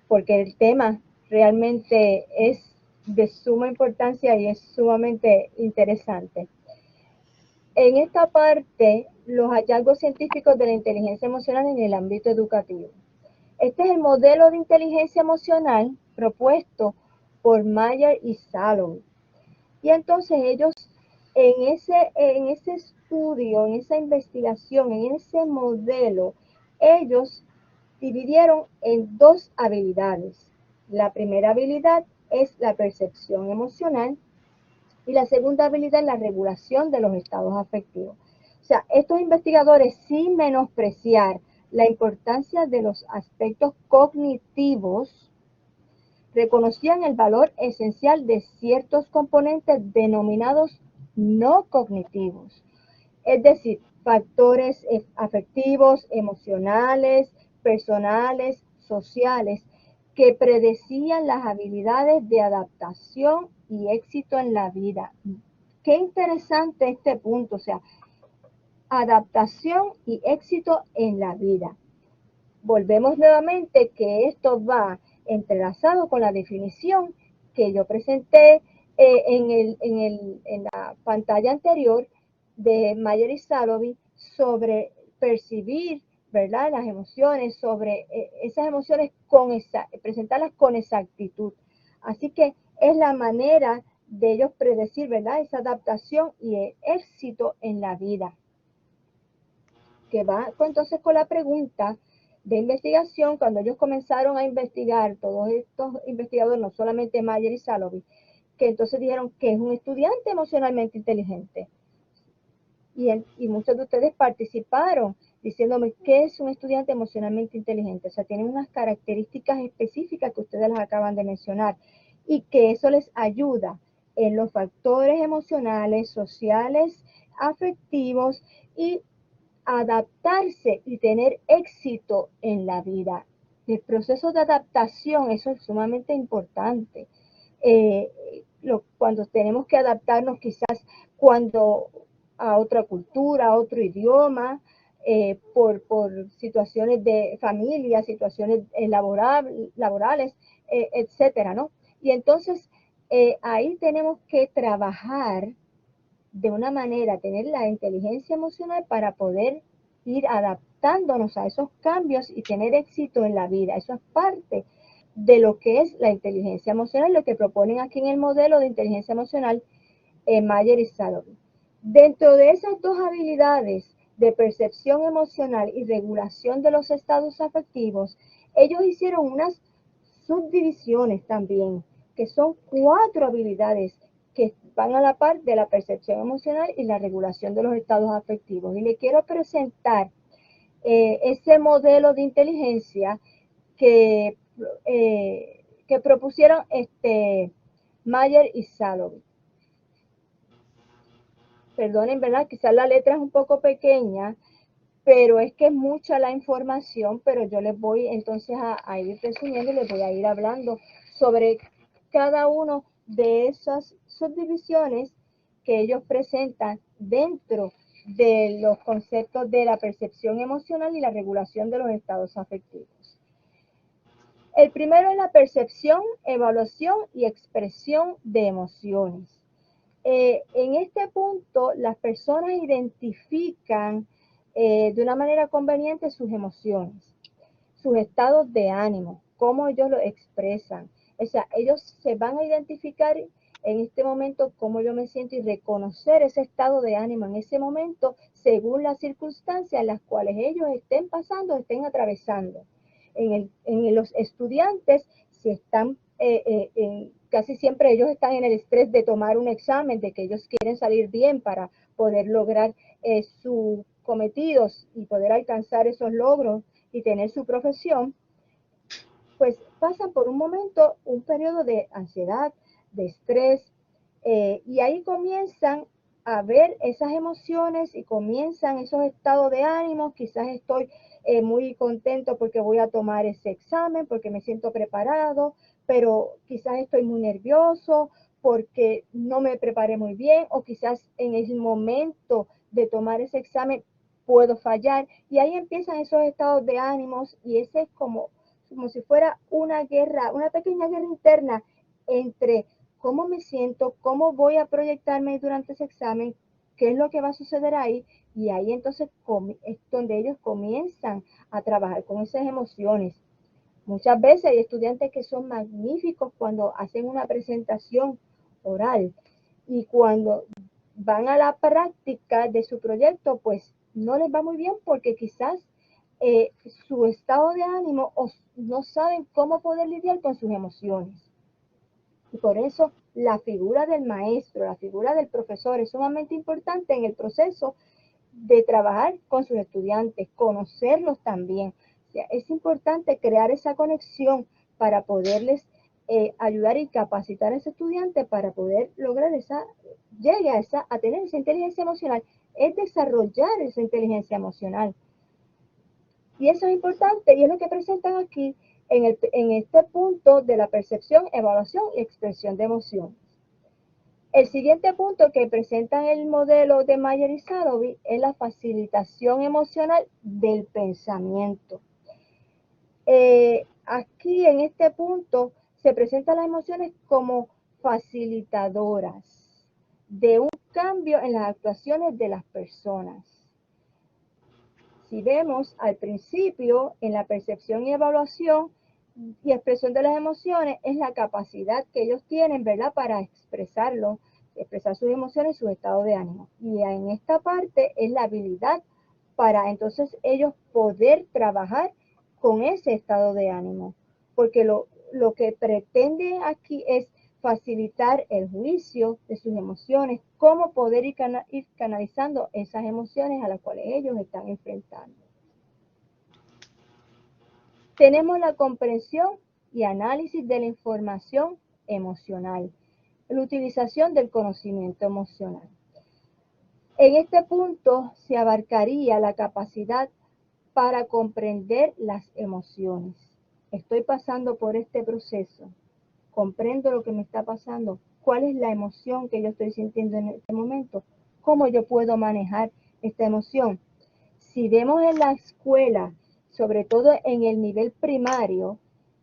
porque el tema realmente es de suma importancia y es sumamente interesante. En esta parte, los hallazgos científicos de la inteligencia emocional en el ámbito educativo. Este es el modelo de inteligencia emocional propuesto por Mayer y Salovey. Y entonces ellos en ese estudio, en esa investigación, en ese modelo, ellos dividieron en dos habilidades. La primera habilidad es la percepción emocional y la segunda habilidad es la regulación de los estados afectivos. O sea, estos investigadores, sin menospreciar la importancia de los aspectos cognitivos, reconocían el valor esencial de ciertos componentes denominados no cognitivos, es decir, factores afectivos, emocionales, personales, sociales, que predecían las habilidades de adaptación y éxito en la vida. Qué interesante este punto, o sea, adaptación y éxito en la vida. Volvemos nuevamente que esto va entrelazado con la definición que yo presenté en la pantalla anterior de Mayer y Salovey sobre percibir, ¿verdad?, las emociones, sobre esas emociones, presentarlas con exactitud. Así que es la manera de ellos predecir, ¿verdad?, esa adaptación y el éxito en la vida. Que va entonces con la pregunta de investigación, cuando ellos comenzaron a investigar, todos estos investigadores, no solamente Mayer y Salovey, que entonces dijeron que es un estudiante emocionalmente inteligente. Y muchos de ustedes participaron diciéndome qué es un estudiante emocionalmente inteligente. O sea, tienen unas características específicas que ustedes las acaban de mencionar y que eso les ayuda en los factores emocionales, sociales, afectivos y adaptarse y tener éxito en la vida. El proceso de adaptación, eso es sumamente importante. Cuando tenemos que adaptarnos quizás a otra cultura, a otro idioma, por situaciones de familia, situaciones laborales, etcétera, ¿no? Y entonces ahí tenemos que trabajar de una manera, tener la inteligencia emocional para poder ir adaptándonos a esos cambios y tener éxito en la vida. Eso es parte de lo que es la inteligencia emocional, lo que proponen aquí en el modelo de inteligencia emocional Mayer y Salovey. Dentro de esas dos habilidades de percepción emocional y regulación de los estados afectivos, ellos hicieron unas subdivisiones también, que son 4 habilidades que van a la par de la percepción emocional y la regulación de los estados afectivos. Y le quiero presentar ese modelo de inteligencia que propusieron Mayer y Salovey. Perdonen, ¿verdad? Quizás la letra es un poco pequeña, pero es que es mucha la información, pero yo les voy entonces a ir resumiendo y les voy a ir hablando sobre cada uno de esas subdivisiones que ellos presentan dentro de los conceptos de la percepción emocional y la regulación de los estados afectivos. El primero es la percepción, evaluación y expresión de emociones. En este punto, las personas identifican de una manera conveniente sus emociones, sus estados de ánimo, cómo ellos lo expresan. O sea, ellos se van a identificar en este momento cómo yo me siento y reconocer ese estado de ánimo en ese momento según las circunstancias en las cuales ellos estén pasando, estén atravesando. En los estudiantes, si están casi siempre ellos están en el estrés de tomar un examen, de que ellos quieren salir bien para poder lograr sus cometidos y poder alcanzar esos logros y tener su profesión, pues pasan por un momento, un periodo de ansiedad, de estrés, y ahí comienzan a ver esas emociones y comienzan esos estados de ánimo. Quizás estoy muy contento porque voy a tomar ese examen, porque me siento preparado, pero quizás estoy muy nervioso porque no me preparé muy bien, o quizás en el momento de tomar ese examen puedo fallar, y ahí empiezan esos estados de ánimos, y ese es como si fuera una guerra, una pequeña guerra interna entre cómo me siento, cómo voy a proyectarme durante ese examen, qué es lo que va a suceder ahí, y ahí entonces es donde ellos comienzan a trabajar con esas emociones. Muchas veces hay estudiantes que son magníficos cuando hacen una presentación oral y cuando van a la práctica de su proyecto, pues no les va muy bien porque quizás su estado de ánimo o no saben cómo poder lidiar con sus emociones. Y por eso la figura del maestro, la figura del profesor es sumamente importante en el proceso de trabajar con sus estudiantes, conocerlos también. O sea, es importante crear esa conexión para poderles ayudar y capacitar a ese estudiante para poder lograr a tener esa inteligencia emocional, es desarrollar esa inteligencia emocional. Y eso es importante y es lo que presentan aquí en este punto de la percepción, evaluación y expresión de emociones. El siguiente punto que presentan el modelo de Mayer y Salovey es la facilitación emocional del pensamiento. Aquí en este punto se presentan las emociones como facilitadoras de un cambio en las actuaciones de las personas. Si vemos al principio en la percepción y evaluación y expresión de las emociones, es la capacidad que ellos tienen, ¿verdad?, para expresar sus emociones y su estado de ánimo. Y en esta parte es la habilidad para entonces ellos poder trabajar con ese estado de ánimo. Porque lo que pretende aquí es facilitar el juicio de sus emociones, cómo poder ir canalizando esas emociones a las cuales ellos están enfrentando. Tenemos la comprensión y análisis de la información emocional, la utilización del conocimiento emocional. En este punto se abarcaría la capacidad para comprender las emociones. Estoy pasando por este proceso, comprendo lo que me está pasando, cuál es la emoción que yo estoy sintiendo en este momento, cómo yo puedo manejar esta emoción. Si vemos en la escuela, sobre todo en el nivel primario,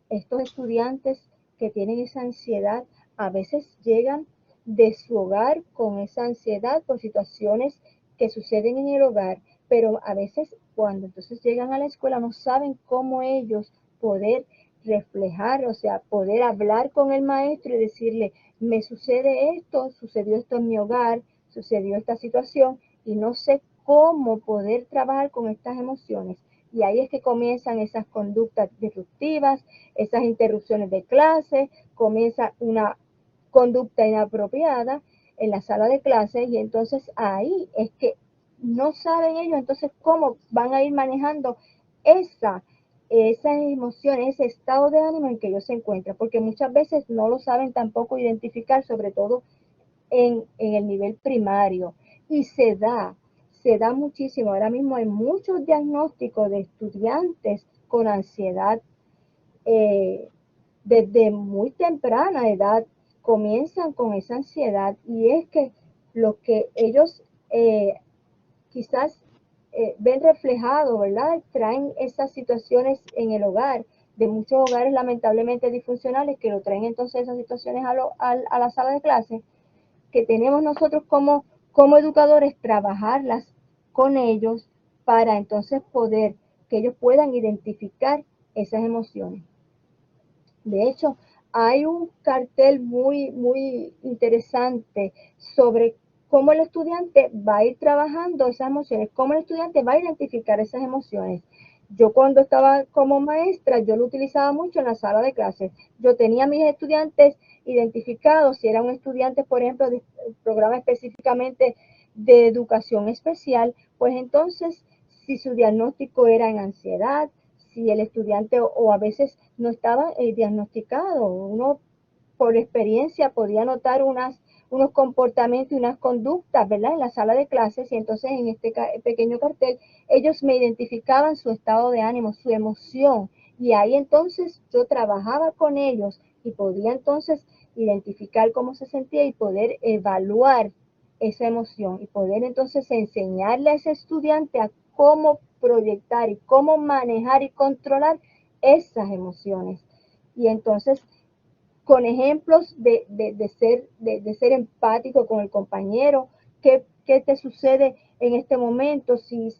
estos estudiantes que tienen esa ansiedad a veces llegan de su hogar con esa ansiedad por situaciones que suceden en el hogar, pero a veces cuando entonces llegan a la escuela no saben cómo ellos poder reflejar, o sea, poder hablar con el maestro y decirle, me sucede esto, sucedió esto en mi hogar, sucedió esta situación y no sé cómo poder trabajar con estas emociones. Y ahí es que comienzan esas conductas disruptivas, esas interrupciones de clase, comienza una conducta inapropiada en la sala de clase y entonces ahí es que no saben ellos entonces cómo van a ir manejando esas emociones, ese estado de ánimo en que ellos se encuentran, porque muchas veces no lo saben tampoco identificar, sobre todo en el nivel primario. Y se da muchísimo. Ahora mismo hay muchos diagnósticos de estudiantes con ansiedad desde muy temprana edad comienzan con esa ansiedad y es que lo que ellos quizás ven reflejado, ¿verdad? Traen esas situaciones en el hogar, de muchos hogares lamentablemente disfuncionales que lo traen entonces esas situaciones a la sala de clase, que tenemos nosotros como educadores trabajarlas con ellos para entonces poder que ellos puedan identificar esas emociones. De hecho, hay un cartel muy interesante sobre cómo el estudiante va a ir trabajando esas emociones, cómo el estudiante va a identificar esas emociones. Yo cuando estaba como maestra, yo lo utilizaba mucho en la sala de clases. Yo tenía a mis estudiantes identificados, si era un estudiante, por ejemplo, de programa específicamente de educación especial, pues entonces, si su diagnóstico era en ansiedad, si el estudiante o a veces no estaba diagnosticado, uno por experiencia podía notar unos comportamientos y unas conductas, ¿verdad?, en la sala de clases y entonces en este pequeño cartel ellos me identificaban su estado de ánimo, su emoción y ahí entonces yo trabajaba con ellos y podía entonces identificar cómo se sentía y poder evaluar esa emoción y poder entonces enseñarle a ese estudiante a cómo proyectar y cómo manejar y controlar esas emociones. Y entonces, con ejemplos de ser empático con el compañero, ¿qué te sucede en este momento si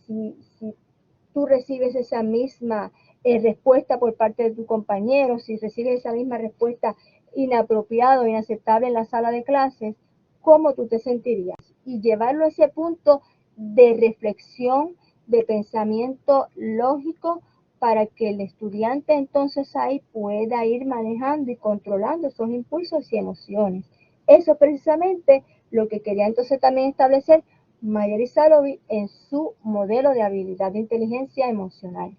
tú recibes esa misma respuesta por parte de tu compañero, si recibes esa misma respuesta inapropiada o inaceptable en la sala de clases, ¿cómo tú te sentirías? Y llevarlo a ese punto de reflexión, de pensamiento lógico, para que el estudiante entonces ahí pueda ir manejando y controlando esos impulsos y emociones. Eso precisamente lo que quería entonces también establecer Mayer y Salovey en su modelo de habilidad de inteligencia emocional.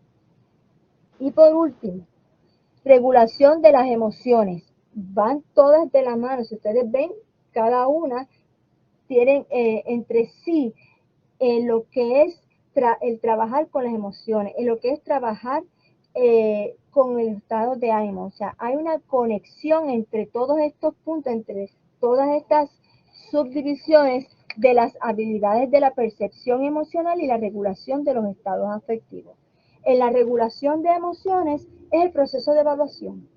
Y por último, regulación de las emociones. Van todas de la mano. Si ustedes ven, cada una tienen entre sí lo que es el trabajar con las emociones, en lo que es trabajar con el estado de ánimo. O sea, hay una conexión entre todos estos puntos, entre todas estas subdivisiones de las habilidades de la percepción emocional y la regulación de los estados afectivos. En la regulación de emociones es el proceso de evaluación.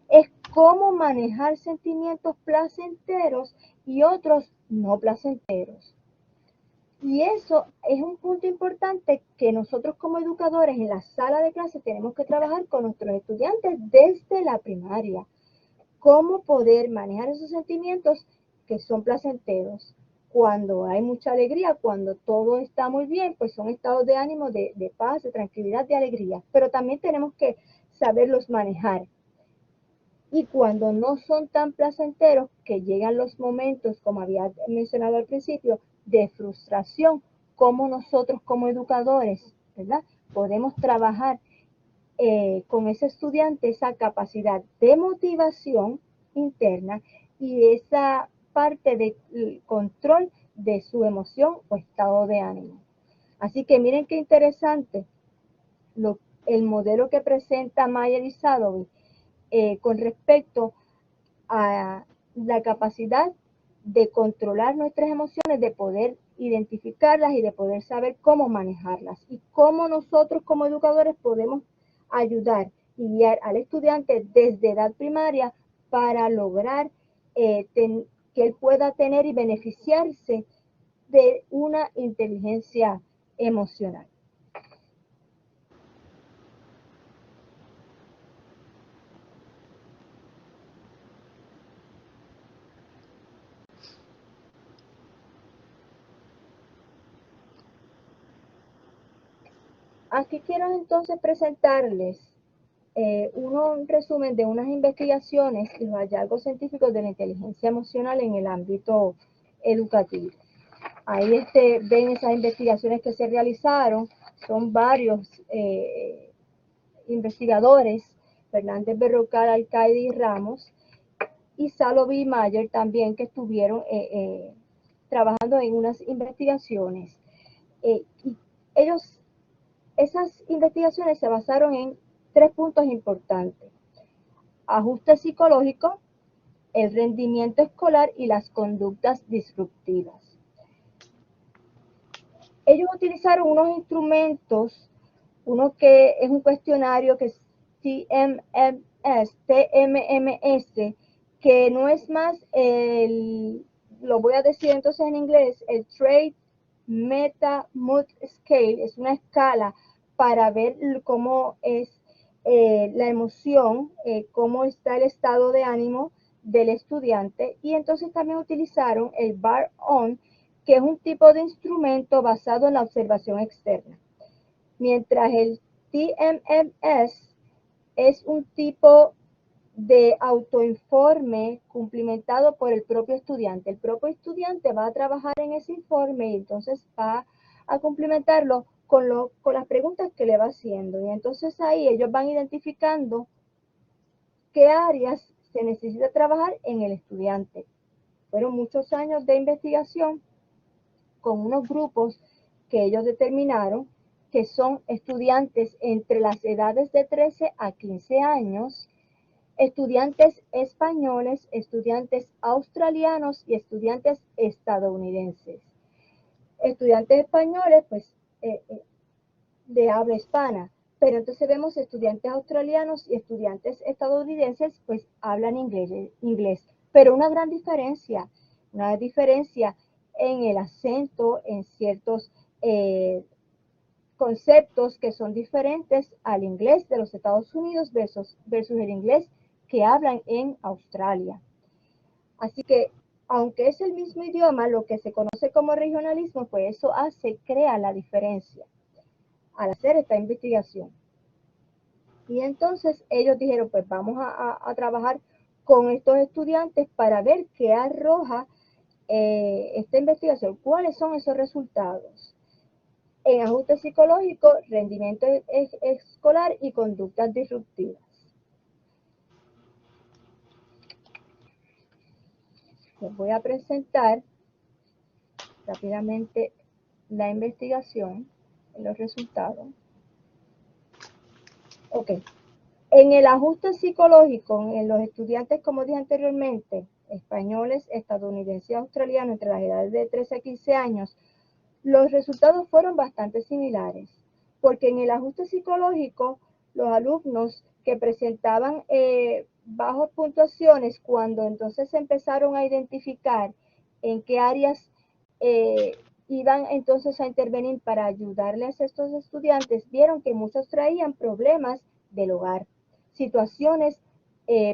Es cómo manejar sentimientos placenteros y otros no placenteros. Y eso es un punto importante que nosotros como educadores en la sala de clase tenemos que trabajar con nuestros estudiantes desde la primaria. Cómo poder manejar esos sentimientos que son placenteros. Cuando hay mucha alegría, cuando todo está muy bien, pues son estados de ánimo, de paz, de tranquilidad, de alegría. Pero también tenemos que saberlos manejar. Y cuando no son tan placenteros, que llegan los momentos, como había mencionado al principio, de frustración, como nosotros como educadores, ¿verdad? Podemos trabajar con ese estudiante esa capacidad de motivación interna y esa parte de control de su emoción o estado de ánimo. Así que miren qué interesante el modelo que presenta Mayer y Salovey con respecto a la capacidad de controlar nuestras emociones, de poder identificarlas y de poder saber cómo manejarlas y cómo nosotros como educadores podemos ayudar y guiar al estudiante desde edad primaria para lograr que él pueda tener y beneficiarse de una inteligencia emocional. Aquí quiero entonces presentarles un resumen de unas investigaciones y los hallazgos científicos de la inteligencia emocional en el ámbito educativo. Ahí ven esas investigaciones que se realizaron, son varios investigadores, Fernández Berrocal, Alcaide y Ramos, y Salovey y Mayer también, que estuvieron trabajando en unas investigaciones. Y esas investigaciones se basaron en 3 puntos importantes: ajuste psicológico, el rendimiento escolar y las conductas disruptivas. Ellos utilizaron unos instrumentos, uno que es un cuestionario que es TMMS, que no es más lo voy a decir entonces en inglés, el Trait Meta Mood Scale, es una escala para ver cómo es la emoción, cómo está el estado de ánimo del estudiante, y entonces también utilizaron el Bar-On, que es un tipo de instrumento basado en la observación externa. Mientras el TMMS es un tipo de autoinforme cumplimentado por el propio estudiante. El propio estudiante va a trabajar en ese informe y entonces va a cumplimentarlo con las preguntas que le va haciendo. Y entonces ahí ellos van identificando qué áreas se necesita trabajar en el estudiante. Fueron muchos años de investigación con unos grupos que ellos determinaron que son estudiantes entre las edades de 13 a 15 años, estudiantes españoles, estudiantes australianos y estudiantes estadounidenses. Estudiantes españoles, pues, de habla hispana, pero entonces vemos estudiantes australianos y estudiantes estadounidenses, pues, hablan inglés. Pero una diferencia en el acento, en ciertos conceptos que son diferentes al inglés de los Estados Unidos versus el inglés que hablan en Australia. Así que, aunque es el mismo idioma, lo que se conoce como regionalismo, pues eso crea la diferencia al hacer esta investigación. Y entonces ellos dijeron, pues vamos a trabajar con estos estudiantes para ver qué arroja esta investigación, cuáles son esos resultados en ajuste psicológico, rendimiento escolar y conductas disruptivas. Les voy a presentar rápidamente la investigación, los resultados. Ok. En el ajuste psicológico, en los estudiantes, como dije anteriormente, españoles, estadounidenses y australianos entre las edades de 13 a 15 años, los resultados fueron bastante similares, porque en el ajuste psicológico, los alumnos que presentaban bajas puntuaciones, cuando entonces empezaron a identificar en qué áreas iban entonces a intervenir para ayudarles a estos estudiantes, vieron que muchos traían problemas del hogar, situaciones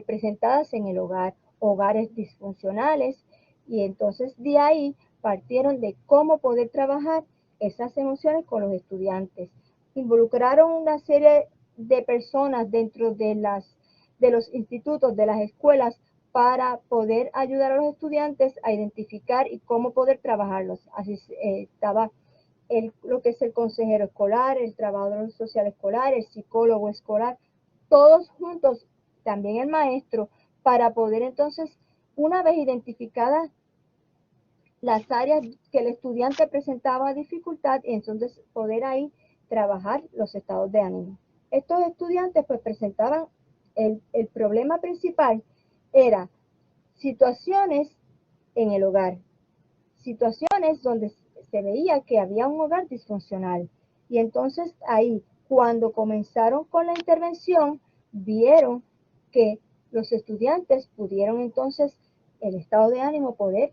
presentadas en el hogar, hogares disfuncionales, y entonces de ahí partieron de cómo poder trabajar esas emociones con los estudiantes. Involucraron una serie de personas dentro de los institutos, de las escuelas, para poder ayudar a los estudiantes a identificar y cómo poder trabajarlos. Así estaba lo que es el consejero escolar, el trabajador social escolar, el psicólogo escolar, todos juntos, también el maestro, para poder entonces, una vez identificadas las áreas que el estudiante presentaba dificultad, entonces poder ahí trabajar los estados de ánimo. Estos estudiantes pues presentaban el problema principal era situaciones en el hogar, situaciones donde se veía que había un hogar disfuncional. Y entonces ahí, cuando comenzaron con la intervención, vieron que los estudiantes pudieron entonces el estado de ánimo poder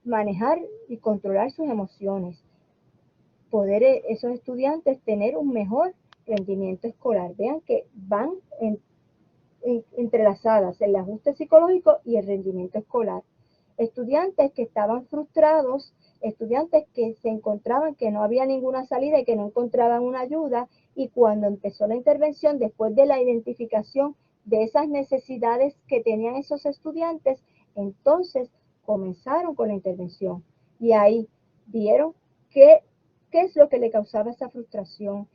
manejar y controlar sus emociones, poder esos estudiantes tener un mejor rendimiento escolar. Vean que van entrelazadas el ajuste psicológico y el rendimiento escolar. Estudiantes que estaban frustrados, estudiantes que se encontraban que no había ninguna salida y que no encontraban una ayuda, y cuando empezó la intervención, después de la identificación de esas necesidades que tenían esos estudiantes, entonces comenzaron con la intervención y ahí vieron qué es lo que le causaba esa frustración,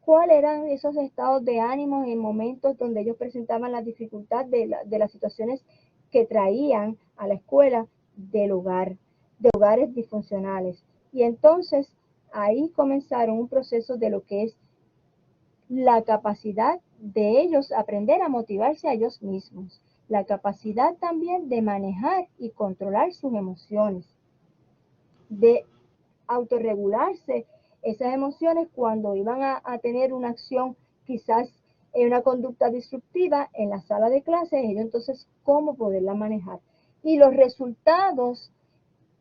cuáles eran esos estados de ánimo en momentos donde ellos presentaban la dificultad de las situaciones que traían a la escuela del hogar, de hogares disfuncionales. Y entonces ahí comenzaron un proceso de lo que es la capacidad de ellos aprender a motivarse a ellos mismos, la capacidad también de manejar y controlar sus emociones, de autorregularse esas emociones cuando iban a tener una acción, quizás en una conducta disruptiva en la sala de clases, ellos entonces cómo poderla manejar. Y los resultados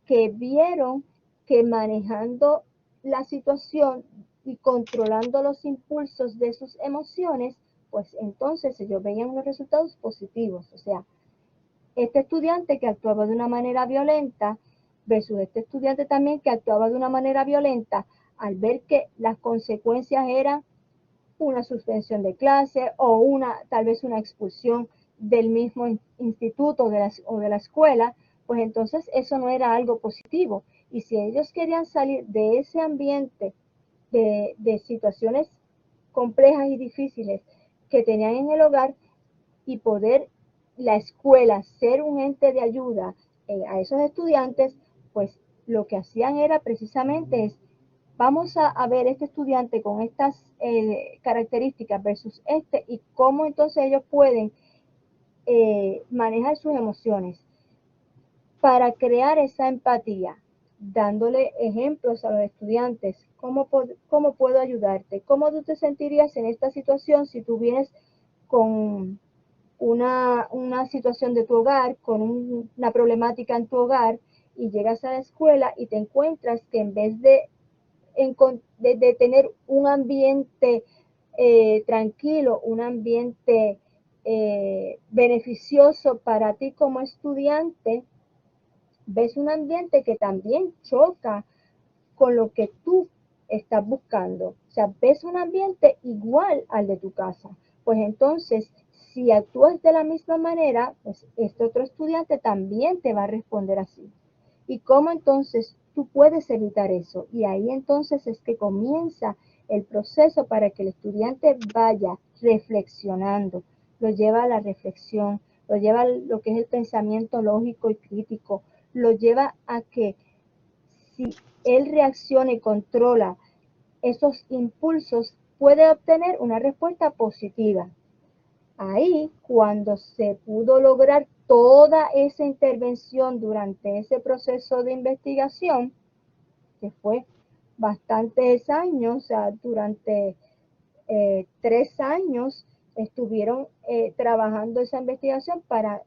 que vieron que manejando la situación y controlando los impulsos de sus emociones, pues entonces ellos veían unos resultados positivos. O sea, este estudiante que actuaba de una manera violenta versus este estudiante también que actuaba de una manera violenta, al ver que las consecuencias eran una suspensión de clase o tal vez una expulsión del mismo instituto o de la escuela, pues entonces eso no era algo positivo. Y si ellos querían salir de ese ambiente de situaciones complejas y difíciles que tenían en el hogar y poder la escuela ser un ente de ayuda a esos estudiantes, pues lo que hacían era precisamente vamos a ver este estudiante con estas características versus y cómo entonces ellos pueden manejar sus emociones para crear esa empatía, dándole ejemplos a los estudiantes. ¿Cómo puedo ayudarte? ¿Cómo tú te sentirías en esta situación si tú vienes con una situación de tu hogar, con una problemática en tu hogar, y llegas a la escuela y te encuentras que en vez de de tener un ambiente tranquilo, un ambiente beneficioso para ti como estudiante, ves un ambiente que también choca con lo que tú estás buscando. O sea, ves un ambiente igual al de tu casa. Pues entonces, si actúas de la misma manera, pues este otro estudiante también te va a responder así. ¿Y cómo entonces tú puedes evitar eso? Y ahí entonces es que comienza el proceso para que el estudiante vaya reflexionando. Lo lleva a la reflexión, lo lleva a lo que es el pensamiento lógico y crítico, lo lleva a que si él reacciona y controla esos impulsos, puede obtener una respuesta positiva. Ahí, cuando se pudo lograr toda esa intervención durante ese proceso de investigación, que fue bastantes años, o sea, durante 3 años estuvieron trabajando esa investigación para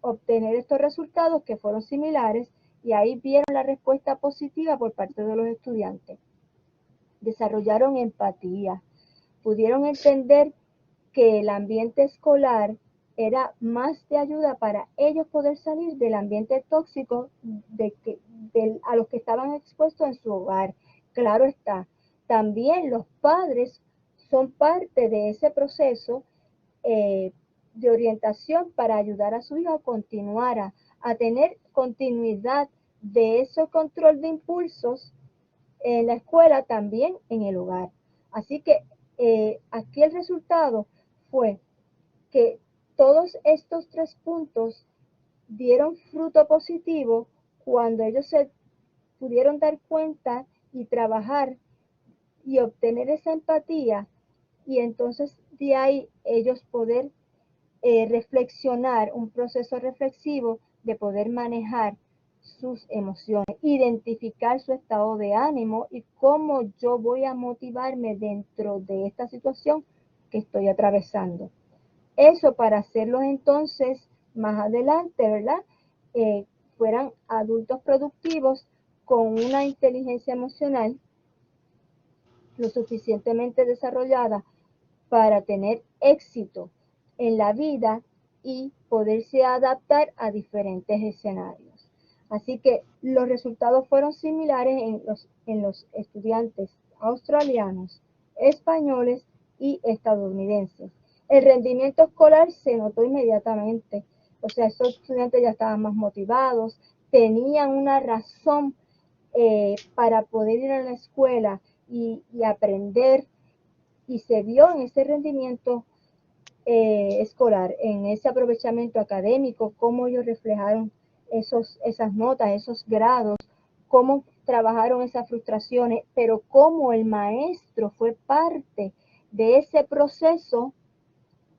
obtener estos resultados que fueron similares, y ahí vieron la respuesta positiva por parte de los estudiantes. Desarrollaron empatía, pudieron entender que el ambiente escolar era más de ayuda para ellos poder salir del ambiente tóxico a los que estaban expuestos en su hogar. Claro está, también los padres son parte de ese proceso de orientación para ayudar a su hijo a continuar, a tener continuidad de ese control de impulsos en la escuela, también en el hogar. Así que aquí el resultado fue que todos estos 3 puntos dieron fruto positivo cuando ellos se pudieron dar cuenta y trabajar y obtener esa empatía, y entonces de ahí ellos poder reflexionar, un proceso reflexivo de poder manejar sus emociones, identificar su estado de ánimo y cómo yo voy a motivarme dentro de esta situación que estoy atravesando. Eso para hacerlos entonces más adelante, ¿verdad? Fueran adultos productivos con una inteligencia emocional lo suficientemente desarrollada para tener éxito en la vida y poderse adaptar a diferentes escenarios. Así que los resultados fueron similares en los estudiantes australianos, españoles y estadounidenses. El rendimiento escolar se notó inmediatamente. O sea, esos estudiantes ya estaban más motivados, tenían una razón para poder ir a la escuela y aprender, y se vio en ese rendimiento escolar, en ese aprovechamiento académico, cómo ellos reflejaron esas notas, esos grados, cómo trabajaron esas frustraciones, pero cómo el maestro fue parte de ese proceso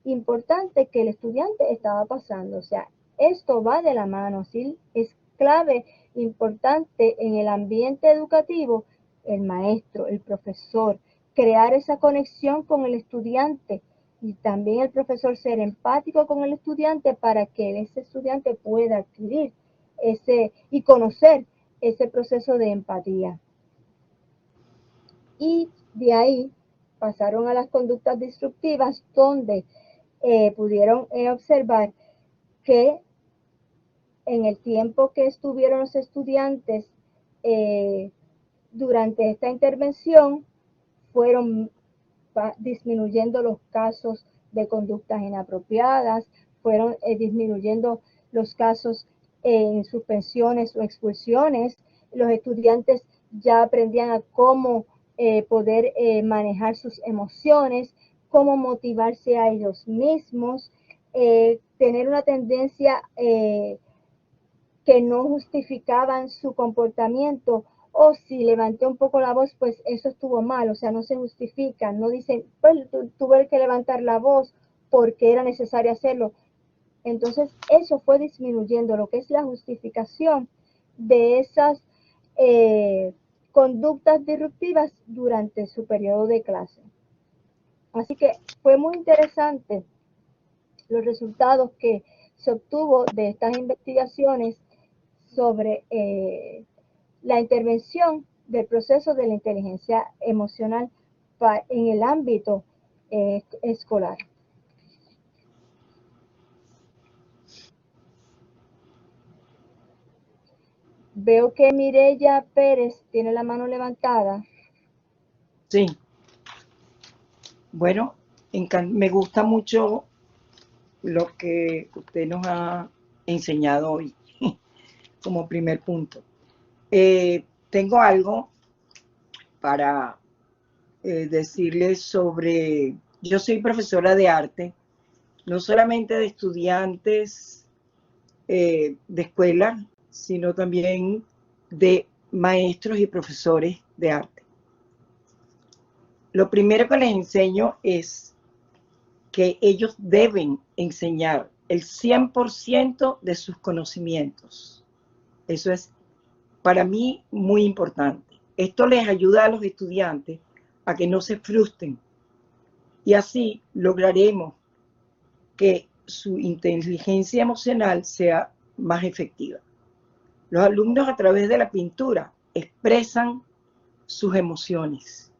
importante que el estudiante estaba pasando. O sea, esto va de la mano, ¿sí? Es clave, importante en el ambiente educativo, el maestro, el profesor, crear esa conexión con el estudiante, y también el profesor ser empático con el estudiante para que ese estudiante pueda adquirir y conocer ese proceso de empatía. Y de ahí pasaron a las conductas disruptivas, donde pudieron observar que en el tiempo que estuvieron los estudiantes durante esta intervención, fueron disminuyendo los casos de conductas inapropiadas, fueron disminuyendo los casos en suspensiones o expulsiones. Los estudiantes ya aprendían a cómo poder manejar sus emociones, cómo motivarse a ellos mismos, tener una tendencia que no justificaban su comportamiento, o si levanté un poco la voz, pues eso estuvo mal. O sea, no se justifica, no dicen, pues tuve que levantar la voz porque era necesario hacerlo. Entonces, eso fue disminuyendo lo que es la justificación de esas conductas disruptivas durante su periodo de clase. Así que fue muy interesante los resultados que se obtuvo de estas investigaciones sobre la intervención del proceso de la inteligencia emocional en el ámbito escolar. Veo que Mireya Pérez tiene la mano levantada. Sí. Bueno, me gusta mucho lo que usted nos ha enseñado hoy como primer punto. Tengo algo para decirles sobre... Yo soy profesora de arte, no solamente de estudiantes de escuela, sino también de maestros y profesores de arte. Lo primero que les enseño es que ellos deben enseñar el 100% de sus conocimientos. Eso es para mí muy importante. Esto les ayuda a los estudiantes a que no se frustren y así lograremos que su inteligencia emocional sea más efectiva. Los alumnos a través de la pintura expresan sus emociones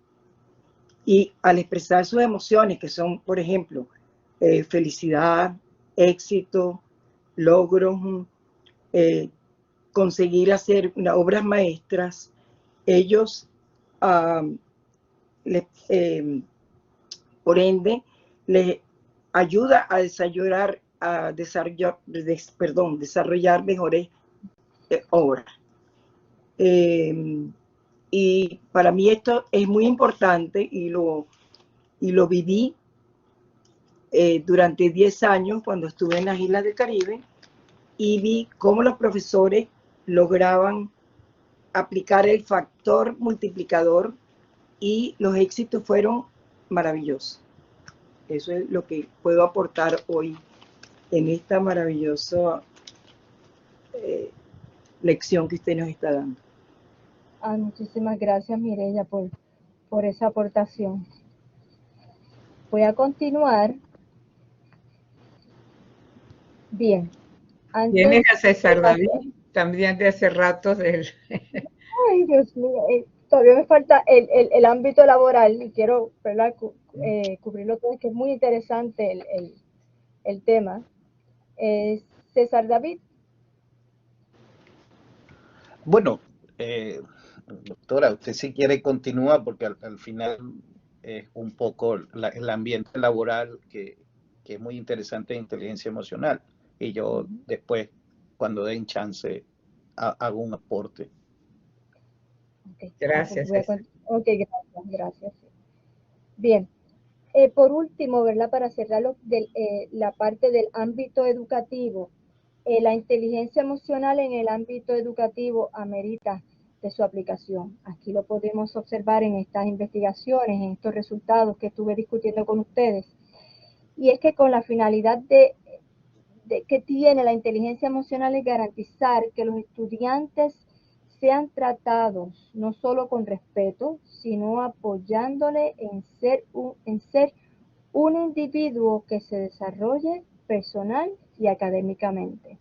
y al expresar sus emociones, que son, por ejemplo, felicidad, éxito, logros, conseguir hacer obras maestras, ellos, por ende, les ayuda a desarrollar mejores obras. Y para mí esto es muy importante y lo viví durante 10 años cuando estuve en las Islas del Caribe y vi cómo los profesores lograban aplicar el factor multiplicador y los éxitos fueron maravillosos. Eso es lo que puedo aportar hoy en esta maravillosa lección que usted nos está dando. Muchísimas gracias, Mireya, por esa aportación. Voy a continuar. Bien. Tienes a César David, también de hace rato. Ay, Dios mío, todavía me falta el ámbito laboral y quiero, ¿verdad? Cubrirlo todo, que es muy interesante el tema. César David. Bueno, doctora, usted si quiere continúa porque al final es un poco el ambiente laboral que es muy interesante de inteligencia emocional. Y yo después, cuando den chance, hago un aporte. Okay. Gracias. Ok, gracias. Bien. Por último, ¿verdad? Para cerrar la parte del ámbito educativo, la inteligencia emocional en el ámbito educativo amerita de su aplicación. Aquí lo podemos observar en estas investigaciones, en estos resultados que estuve discutiendo con ustedes. Y es que con la finalidad que tiene la inteligencia emocional es garantizar que los estudiantes sean tratados no solo con respeto, sino apoyándole en ser un individuo que se desarrolle personal y académicamente.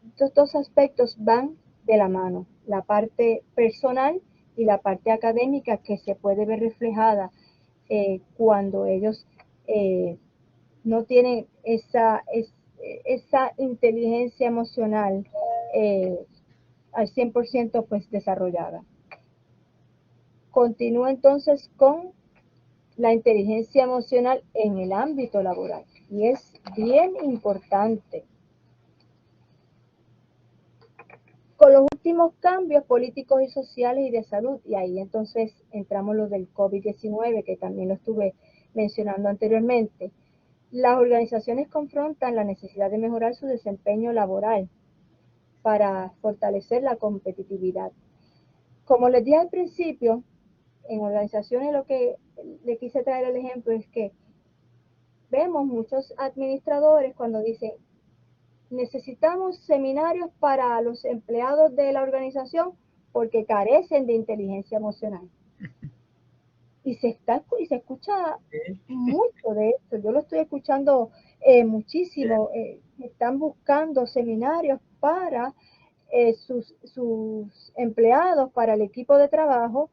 Estos dos aspectos van de la mano, la parte personal y la parte académica que se puede ver reflejada cuando ellos no tienen esa inteligencia emocional al 100% pues desarrollada. Continúo entonces con la inteligencia emocional en el ámbito laboral y es bien importante. Con los últimos cambios políticos y sociales y de salud, y ahí entonces entramos lo del COVID-19, que también lo estuve mencionando anteriormente, las organizaciones confrontan la necesidad de mejorar su desempeño laboral para fortalecer la competitividad. Como les dije al principio, en organizaciones lo que le quise traer el ejemplo es que vemos muchos administradores cuando dicen necesitamos seminarios para los empleados de la organización porque carecen de inteligencia emocional. Y se escucha mucho de esto. Yo lo estoy escuchando muchísimo. Están buscando seminarios para sus empleados para el equipo de trabajo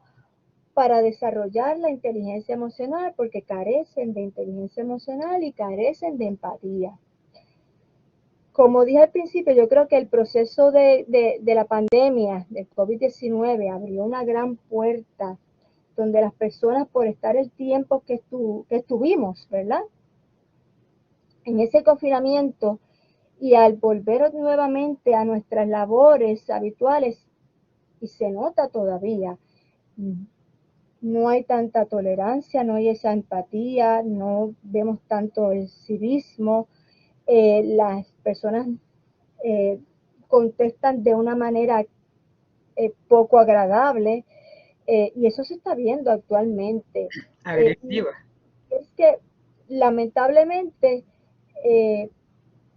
para desarrollar la inteligencia emocional, porque carecen de inteligencia emocional y carecen de empatía. Como dije al principio, yo creo que el proceso de la pandemia del COVID-19 abrió una gran puerta donde las personas, por estar el tiempo que estuvimos, ¿verdad?, en ese confinamiento, y al volver nuevamente a nuestras labores habituales, y se nota todavía, no hay tanta tolerancia, no hay esa empatía, no vemos tanto el civismo, las personas contestan de una manera poco agradable, y eso se está viendo actualmente. Agresiva. Es que lamentablemente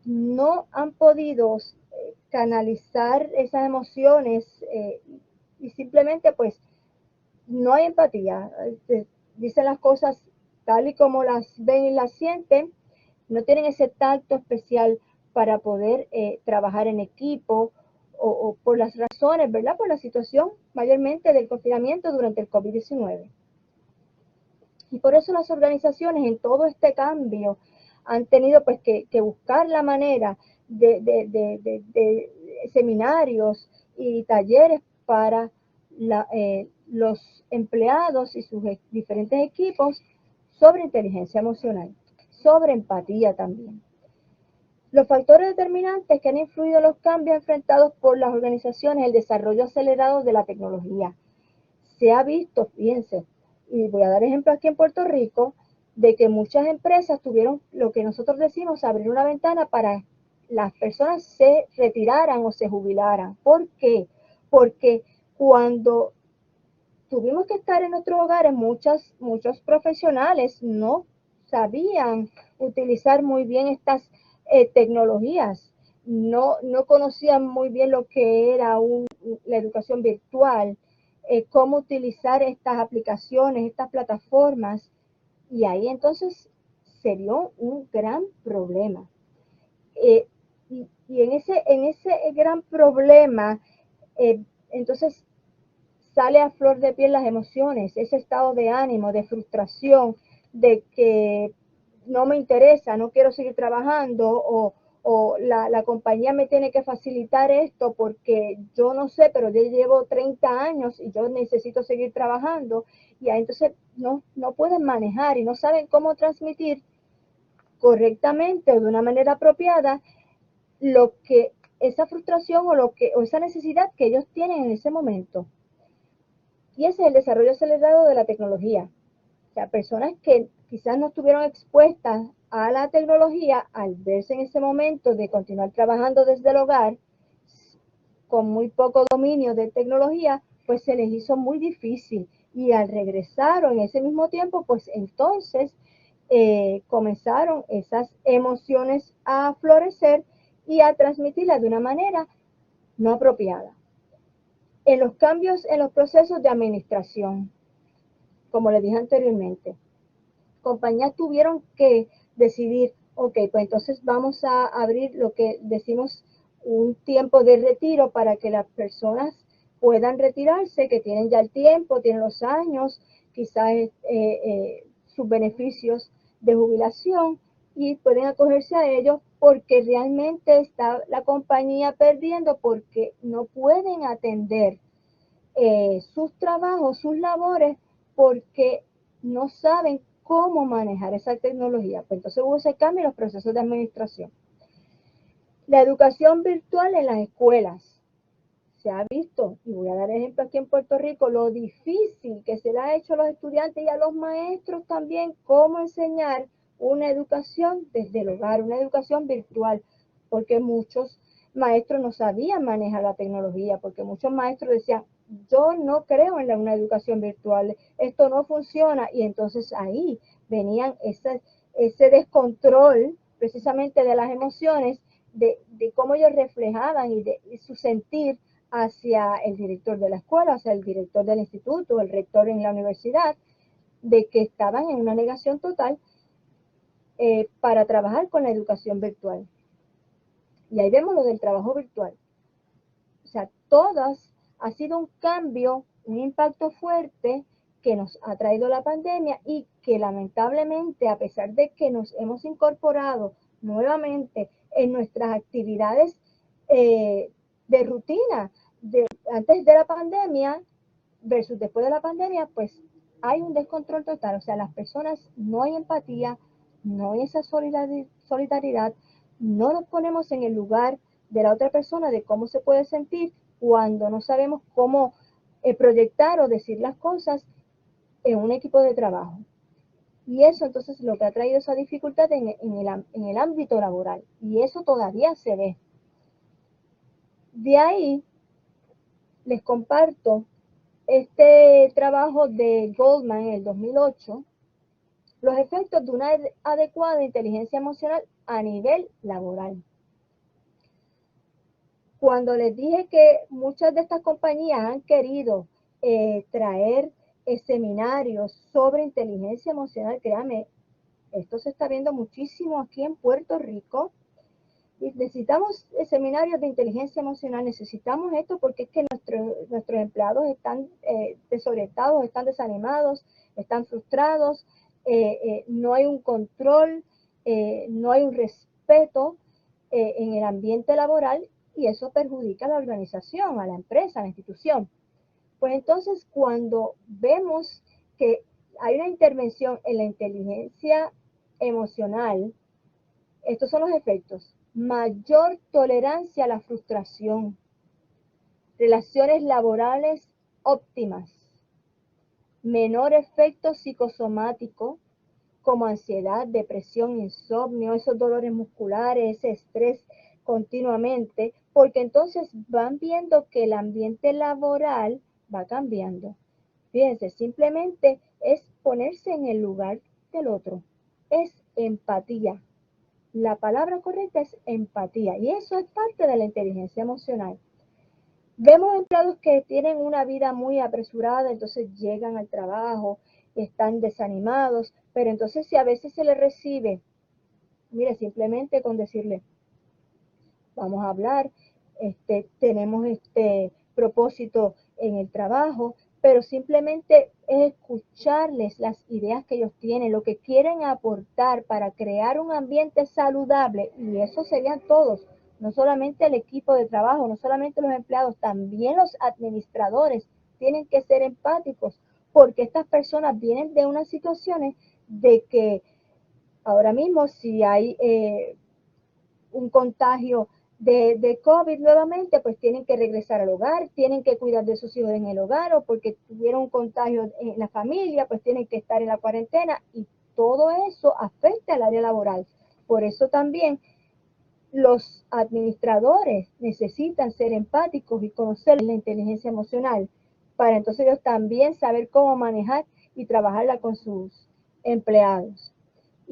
no han podido canalizar esas emociones, y simplemente pues no hay empatía. Dicen las cosas tal y como las ven y las sienten, no tienen ese tacto especial para poder trabajar en equipo, o por las razones, ¿verdad?, por la situación mayormente del confinamiento durante el COVID-19. Y por eso las organizaciones en todo este cambio han tenido pues que buscar la manera de seminarios y talleres para los empleados y sus diferentes equipos sobre inteligencia emocional, sobre empatía también. Los factores determinantes que han influido en los cambios enfrentados por las organizaciones, el desarrollo acelerado de la tecnología. Se ha visto, fíjense, y voy a dar ejemplo aquí en Puerto Rico, de que muchas empresas tuvieron lo que nosotros decimos abrir una ventana para las personas se retiraran o se jubilaran. ¿Por qué? Porque cuando tuvimos que estar en nuestros hogares, muchos profesionales no sabían utilizar muy bien estas tecnologías, no conocían muy bien lo que era la educación virtual, cómo utilizar estas aplicaciones, estas plataformas, y ahí entonces se dio un gran problema. Y en ese gran problema, entonces sale a flor de piel las emociones, ese estado de ánimo, de frustración, de que no me interesa, no quiero seguir trabajando, o la compañía me tiene que facilitar esto porque yo no sé, pero yo llevo 30 años y yo necesito seguir trabajando, y ahí entonces no pueden manejar y no saben cómo transmitir correctamente o de una manera apropiada lo que esa frustración o esa necesidad que ellos tienen en ese momento. Y ese es el desarrollo acelerado de la tecnología. O sea, personas que quizás no estuvieron expuestas a la tecnología, al verse en ese momento de continuar trabajando desde el hogar, con muy poco dominio de tecnología, pues se les hizo muy difícil. Y al regresar o en ese mismo tiempo, pues entonces comenzaron esas emociones a florecer y a transmitirlas de una manera no apropiada. En los cambios en los procesos de administración, como les dije anteriormente, compañías tuvieron que decidir, ok, pues entonces vamos a abrir lo que decimos un tiempo de retiro para que las personas puedan retirarse, que tienen ya el tiempo, tienen los años, quizás sus beneficios de jubilación, y pueden acogerse a ellos porque realmente está la compañía perdiendo porque no pueden atender sus trabajos, sus labores, porque no saben cómo manejar esa tecnología. Pues entonces hubo ese cambio en los procesos de administración. La educación virtual en las escuelas. Se ha visto, y voy a dar ejemplo aquí en Puerto Rico, lo difícil que se le ha hecho a los estudiantes y a los maestros también, cómo enseñar una educación desde el hogar, una educación virtual, porque muchos maestros no sabían manejar la tecnología, porque muchos maestros decían, yo no creo en una educación virtual, esto no funciona, y entonces ahí venían ese descontrol precisamente de las emociones, de cómo ellos reflejaban y su sentir hacia el director de la escuela, hacia el director del instituto, el rector en la universidad, de que estaban en una negación total para trabajar con la educación virtual. Y ahí vemos lo del trabajo virtual. sea, todas ha sido un cambio, un impacto fuerte que nos ha traído la pandemia y que lamentablemente, a pesar de que nos hemos incorporado nuevamente en nuestras actividades de rutina, antes de la pandemia versus después de la pandemia, pues hay un descontrol total. O sea, las personas no hay empatía, no hay esa solidaridad, no nos ponemos en el lugar de la otra persona de cómo se puede sentir cuando no sabemos cómo proyectar o decir las cosas en un equipo de trabajo. Y eso entonces lo que ha traído esa dificultad en el ámbito laboral. Y eso todavía se ve. De ahí les comparto este trabajo de Goldman en el 2008, los efectos de una adecuada inteligencia emocional a nivel laboral. Cuando les dije que muchas de estas compañías han querido traer seminarios sobre inteligencia emocional, créanme, esto se está viendo muchísimo aquí en Puerto Rico. Y necesitamos seminarios de inteligencia emocional, necesitamos esto porque es que nuestros empleados están desorientados, están desanimados, están frustrados, no hay un control, no hay un respeto en el ambiente laboral y eso perjudica a la organización, a la empresa, a la institución. Pues entonces cuando vemos que hay una intervención en la inteligencia emocional, estos son los efectos. Mayor tolerancia a la frustración, relaciones laborales óptimas, menor efecto psicosomático como ansiedad, depresión, insomnio, esos dolores musculares, ese estrés continuamente, porque entonces van viendo que el ambiente laboral va cambiando. Fíjense, simplemente es ponerse en el lugar del otro, es empatía. La palabra correcta es empatía y eso es parte de la inteligencia emocional. Vemos empleados que tienen una vida muy apresurada, entonces llegan al trabajo, están desanimados, pero entonces si a veces se les recibe, mire, simplemente con decirle, vamos a hablar, tenemos este propósito en el trabajo, pero simplemente es escucharles las ideas que ellos tienen, lo que quieren aportar para crear un ambiente saludable, y eso serían todos, no solamente el equipo de trabajo, no solamente los empleados, también los administradores tienen que ser empáticos, porque estas personas vienen de unas situaciones de que ahora mismo si hay un contagio de COVID nuevamente, pues tienen que regresar al hogar, tienen que cuidar de sus hijos en el hogar o porque tuvieron un contagio en la familia, pues tienen que estar en la cuarentena y todo eso afecta al área laboral. Por eso también los administradores necesitan ser empáticos y conocer la inteligencia emocional para entonces ellos también saber cómo manejar y trabajarla con sus empleados.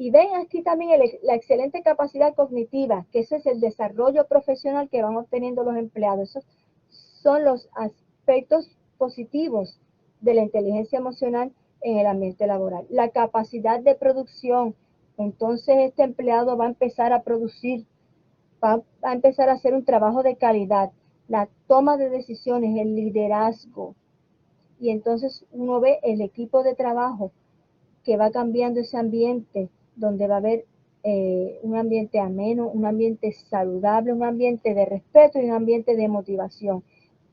Y ven aquí también la excelente capacidad cognitiva, que ese es el desarrollo profesional que van obteniendo los empleados. Esos son los aspectos positivos de la inteligencia emocional en el ambiente laboral. La capacidad de producción, entonces este empleado va a empezar a producir, va a empezar a hacer un trabajo de calidad, la toma de decisiones, el liderazgo. Y entonces uno ve el equipo de trabajo que va cambiando ese ambiente, donde va a haber un ambiente ameno, un ambiente saludable, un ambiente de respeto y un ambiente de motivación.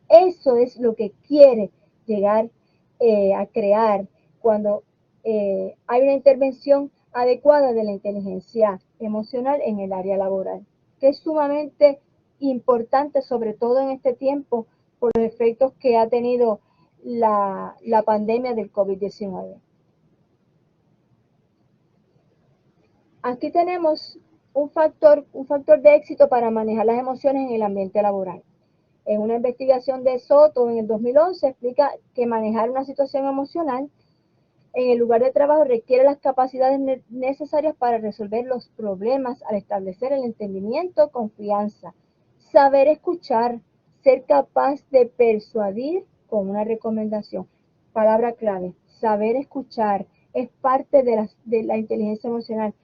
Eso es lo que quiere llegar a crear cuando hay una intervención adecuada de la inteligencia emocional en el área laboral, que es sumamente importante, sobre todo en este tiempo, por los efectos que ha tenido la pandemia del COVID-19. Aquí tenemos un factor de éxito para manejar las emociones en el ambiente laboral. En una investigación de Soto en el 2011 explica que manejar una situación emocional en el lugar de trabajo requiere las capacidades necesarias para resolver los problemas al establecer el entendimiento, confianza, saber escuchar, ser capaz de persuadir con una recomendación. Palabra clave, saber escuchar es parte de la inteligencia emocional.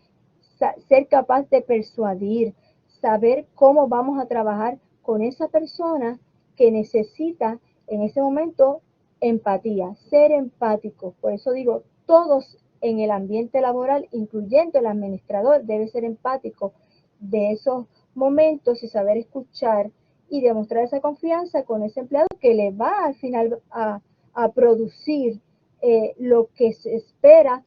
Ser capaz de persuadir, saber cómo vamos a trabajar con esa persona que necesita en ese momento empatía, ser empático. Por eso digo, todos en el ambiente laboral, incluyendo el administrador, debe ser empático de esos momentos y saber escuchar y demostrar esa confianza con ese empleado que le va al final a producir lo que se espera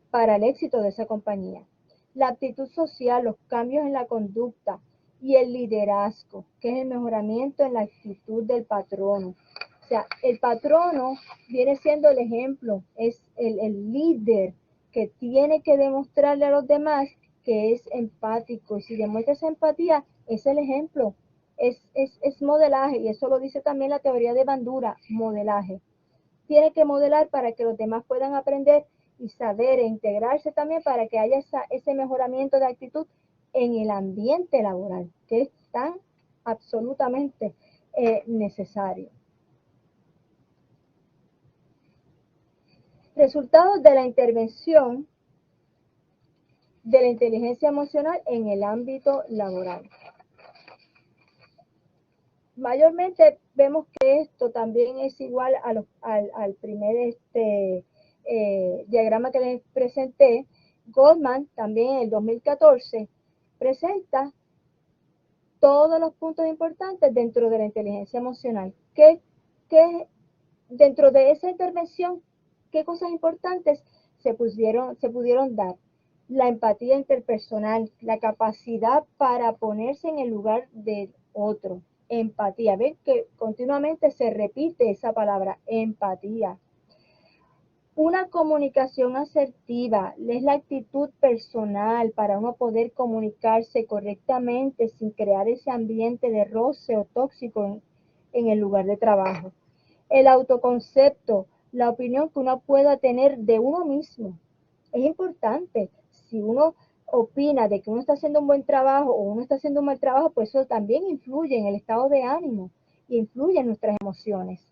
para el éxito de esa compañía. La actitud social, los cambios en la conducta y el liderazgo, que es el mejoramiento en la actitud del patrono. O sea, el patrono viene siendo el ejemplo, es el líder que tiene que demostrarle a los demás que es empático. Y si demuestra esa empatía, es el ejemplo, es modelaje. Y eso lo dice también la teoría de Bandura, modelaje. Tiene que modelar para que los demás puedan aprender y saber e integrarse también para que haya ese mejoramiento de actitud en el ambiente laboral, que es tan absolutamente necesario. Resultados de la intervención de la inteligencia emocional en el ámbito laboral. Mayormente vemos que esto también es igual al primer diagrama que les presenté. Goldman también en el 2014 presenta todos los puntos importantes dentro de la inteligencia emocional. ¿Qué dentro de esa intervención, qué cosas importantes se pudieron dar? La empatía interpersonal, la capacidad para ponerse en el lugar del otro. Empatía, ven que continuamente se repite esa palabra, empatía. Una comunicación asertiva es la actitud personal para uno poder comunicarse correctamente sin crear ese ambiente de roce o tóxico en el lugar de trabajo. El autoconcepto, la opinión que uno pueda tener de uno mismo. Es importante. Si uno opina de que uno está haciendo un buen trabajo o uno está haciendo un mal trabajo, pues eso también influye en el estado de ánimo y influye en nuestras emociones.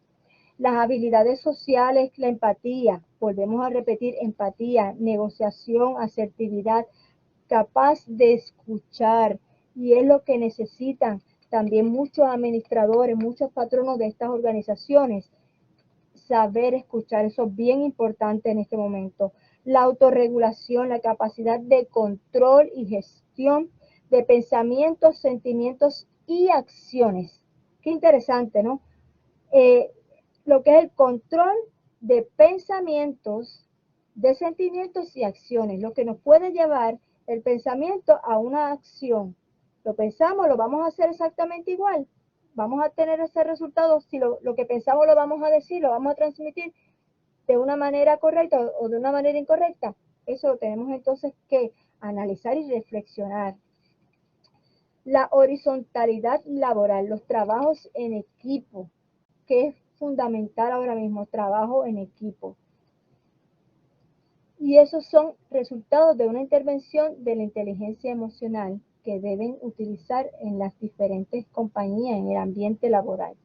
Las habilidades sociales, la empatía, volvemos a repetir, empatía, negociación, asertividad, capaz de escuchar, y es lo que necesitan también muchos administradores, muchos patronos de estas organizaciones, saber escuchar, eso es bien importante en este momento. La autorregulación, la capacidad de control y gestión de pensamientos, sentimientos y acciones. Qué interesante, ¿no? Lo que es el control de pensamientos, de sentimientos y acciones, lo que nos puede llevar el pensamiento a una acción. Lo pensamos, lo vamos a hacer exactamente igual. Vamos a tener ese resultado, si lo que pensamos lo vamos a decir, lo vamos a transmitir de una manera correcta o de una manera incorrecta. Eso lo tenemos entonces que analizar y reflexionar. La horizontalidad laboral, los trabajos en equipo, que es fundamental ahora mismo, trabajo en equipo. Y esos son resultados de una intervención de la inteligencia emocional que deben utilizar en las diferentes compañías, en el ambiente laboral.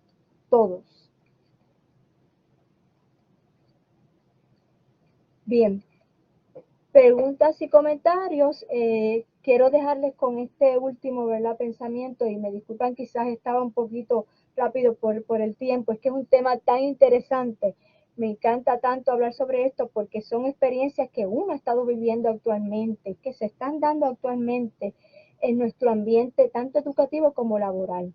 Todos. Bien. Preguntas y comentarios. Quiero dejarles con este último, ¿verdad?, pensamiento, y me disculpan, quizás estaba un poquito rápido por el tiempo. Es que es un tema tan interesante. Me encanta tanto hablar sobre esto porque son experiencias que uno ha estado viviendo actualmente, que se están dando actualmente en nuestro ambiente, tanto educativo como laboral.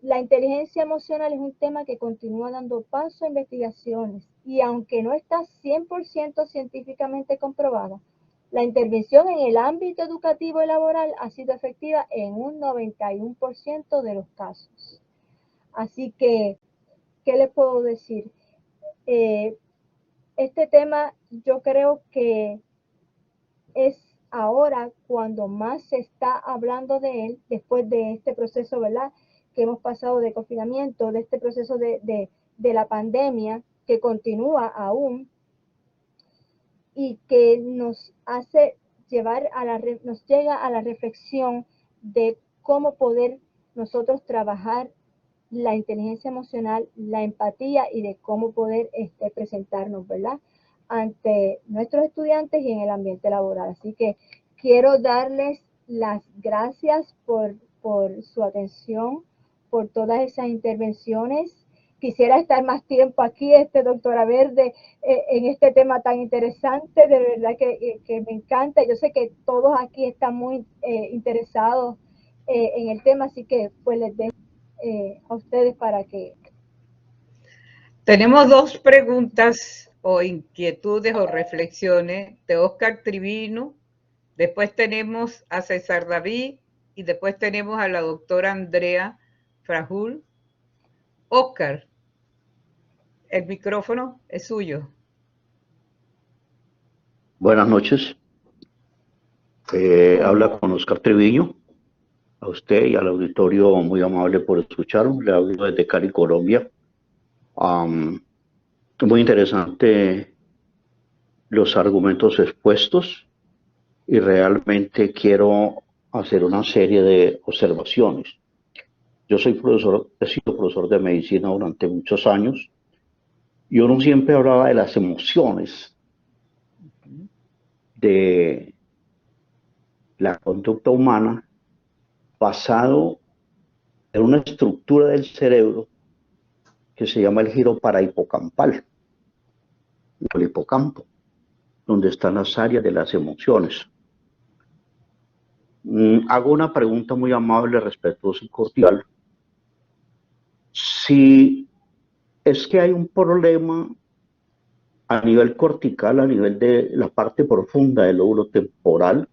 La inteligencia emocional es un tema que continúa dando paso a investigaciones y aunque no está 100% científicamente comprobada, la intervención en el ámbito educativo y laboral ha sido efectiva en un 91% de los casos. Así que, ¿qué les puedo decir? Este tema yo creo que es ahora cuando más se está hablando de él, después de este proceso, ¿verdad?, que hemos pasado de confinamiento, de este proceso de la pandemia que continúa aún y que nos hace nos llega a la reflexión de cómo poder nosotros trabajar la inteligencia emocional, la empatía y de cómo poder presentarnos, ¿verdad?, ante nuestros estudiantes y en el ambiente laboral. Así que quiero darles las gracias por su atención, por todas esas intervenciones. Quisiera estar más tiempo aquí, doctora Verde, en este tema tan interesante, de verdad que me encanta. Yo sé que todos aquí están muy interesados en el tema, así que pues les dejo a ustedes para que... Tenemos dos preguntas o inquietudes o reflexiones de Oscar Trivino, después tenemos a César David y después tenemos a la doctora Andrea Frajul. Oscar, el micrófono es suyo. Buenas noches. Habla con Oscar Treviño. A usted y al auditorio muy amable por escucharme. Le hablo desde Cali, Colombia. Muy interesante los argumentos expuestos y realmente quiero hacer una serie de observaciones. Yo soy profesor, he sido profesor de medicina durante muchos años y uno siempre hablaba de las emociones, de la conducta humana basado en una estructura del cerebro que se llama el giro parahipocampal, el hipocampo, donde están las áreas de las emociones. Hago una pregunta muy amable, respetuosa y cordial. Si es que hay un problema a nivel cortical, a nivel de la parte profunda del lóbulo temporal,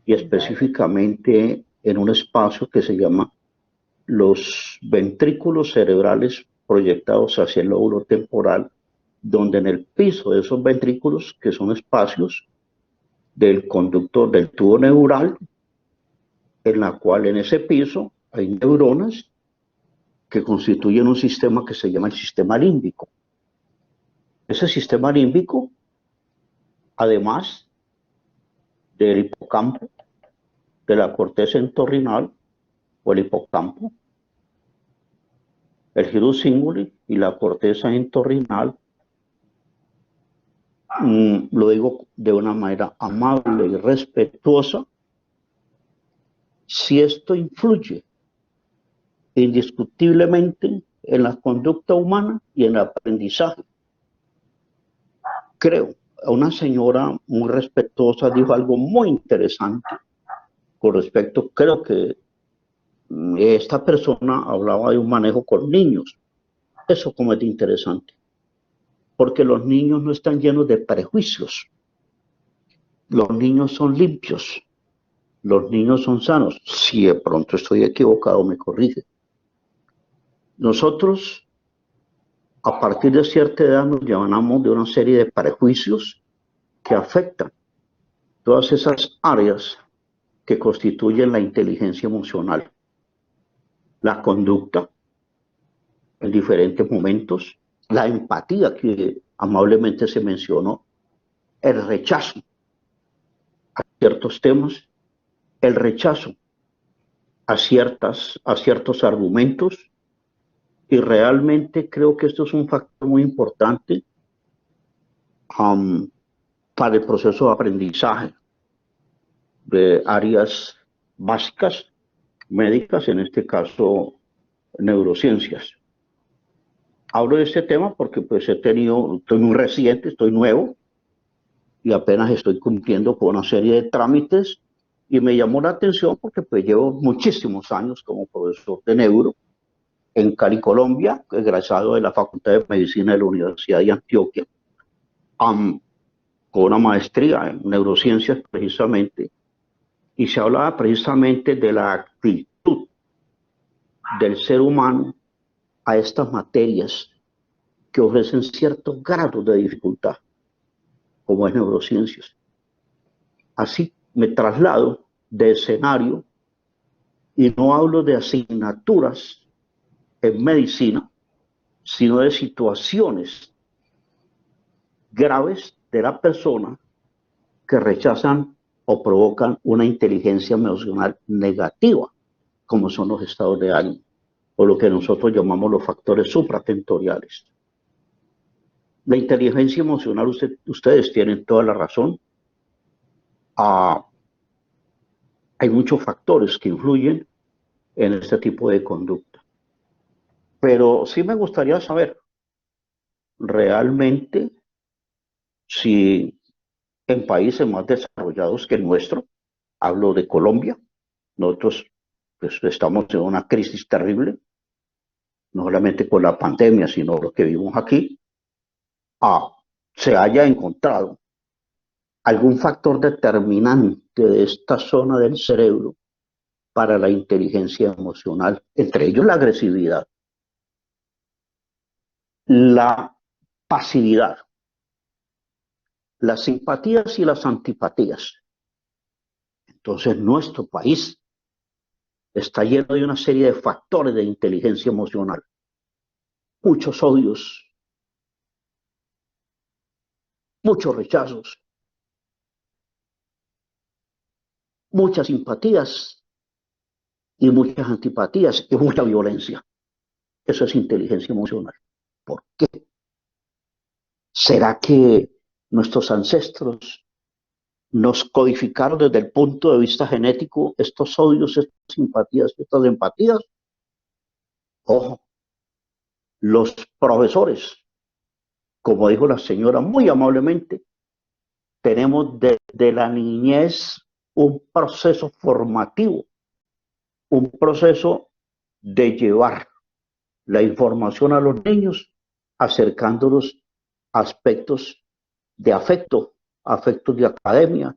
y específicamente en un espacio que se llama los ventrículos cerebrales proyectados hacia el lóbulo temporal, donde en el piso de esos ventrículos, que son espacios del conductor del tubo neural, en la cual en ese piso hay neuronas que constituyen un sistema que se llama el sistema límbico. Ese sistema límbico, además del hipocampo, de la corteza entorrinal o el hipocampo, el gyrus cinguli y la corteza entorrinal, lo digo de una manera amable y respetuosa, si esto influye indiscutiblemente en la conducta humana y en el aprendizaje. Creo, una señora muy respetuosa dijo algo muy interesante con respecto, creo que esta persona hablaba de un manejo con niños. Eso como es de interesante, porque los niños no están llenos de prejuicios. Los niños son limpios, los niños son sanos. Si de pronto estoy equivocado, me corrige. Nosotros, a partir de cierta edad, nos llenamos de una serie de prejuicios que afectan todas esas áreas que constituyen la inteligencia emocional, la conducta en diferentes momentos, la empatía que amablemente se mencionó, el rechazo a ciertos temas, el rechazo a ciertos argumentos, y realmente creo que esto es un factor muy importante para el proceso de aprendizaje de áreas básicas, médicas, en este caso neurociencias. Hablo de este tema porque pues estoy muy reciente, estoy nuevo y apenas estoy cumpliendo con una serie de trámites y me llamó la atención porque pues llevo muchísimos años como profesor de neuro en Cali, Colombia, egresado de la Facultad de Medicina de la Universidad de Antioquia, con una maestría en neurociencias precisamente, y se hablaba precisamente de la actitud del ser humano a estas materias que ofrecen ciertos grados de dificultad, como es neurociencias. Así me traslado de escenario y no hablo de asignaturas en medicina, sino de situaciones graves de la persona que rechazan o provocan una inteligencia emocional negativa, como son los estados de ánimo, o lo que nosotros llamamos los factores supratentoriales. La inteligencia emocional, ustedes tienen toda la razón. Hay muchos factores que influyen en este tipo de conducta. Pero sí me gustaría saber realmente si en países más desarrollados que el nuestro, hablo de Colombia, nosotros pues, estamos en una crisis terrible, no solamente con la pandemia, sino lo que vivimos aquí, se haya encontrado algún factor determinante de esta zona del cerebro para la inteligencia emocional, entre ellos la agresividad, la pasividad, las simpatías y las antipatías. Entonces nuestro país está lleno de una serie de factores de inteligencia emocional, muchos odios, muchos rechazos, muchas simpatías y muchas antipatías y mucha violencia. Eso es inteligencia emocional. ¿Por qué? ¿Será que nuestros ancestros nos codificaron desde el punto de vista genético estos odios, estas simpatías, estas empatías? Ojo, los profesores, como dijo la señora muy amablemente, tenemos desde la niñez un proceso formativo, un proceso de llevar la información a los niños, acercándolos a aspectos de afecto, afectos de academia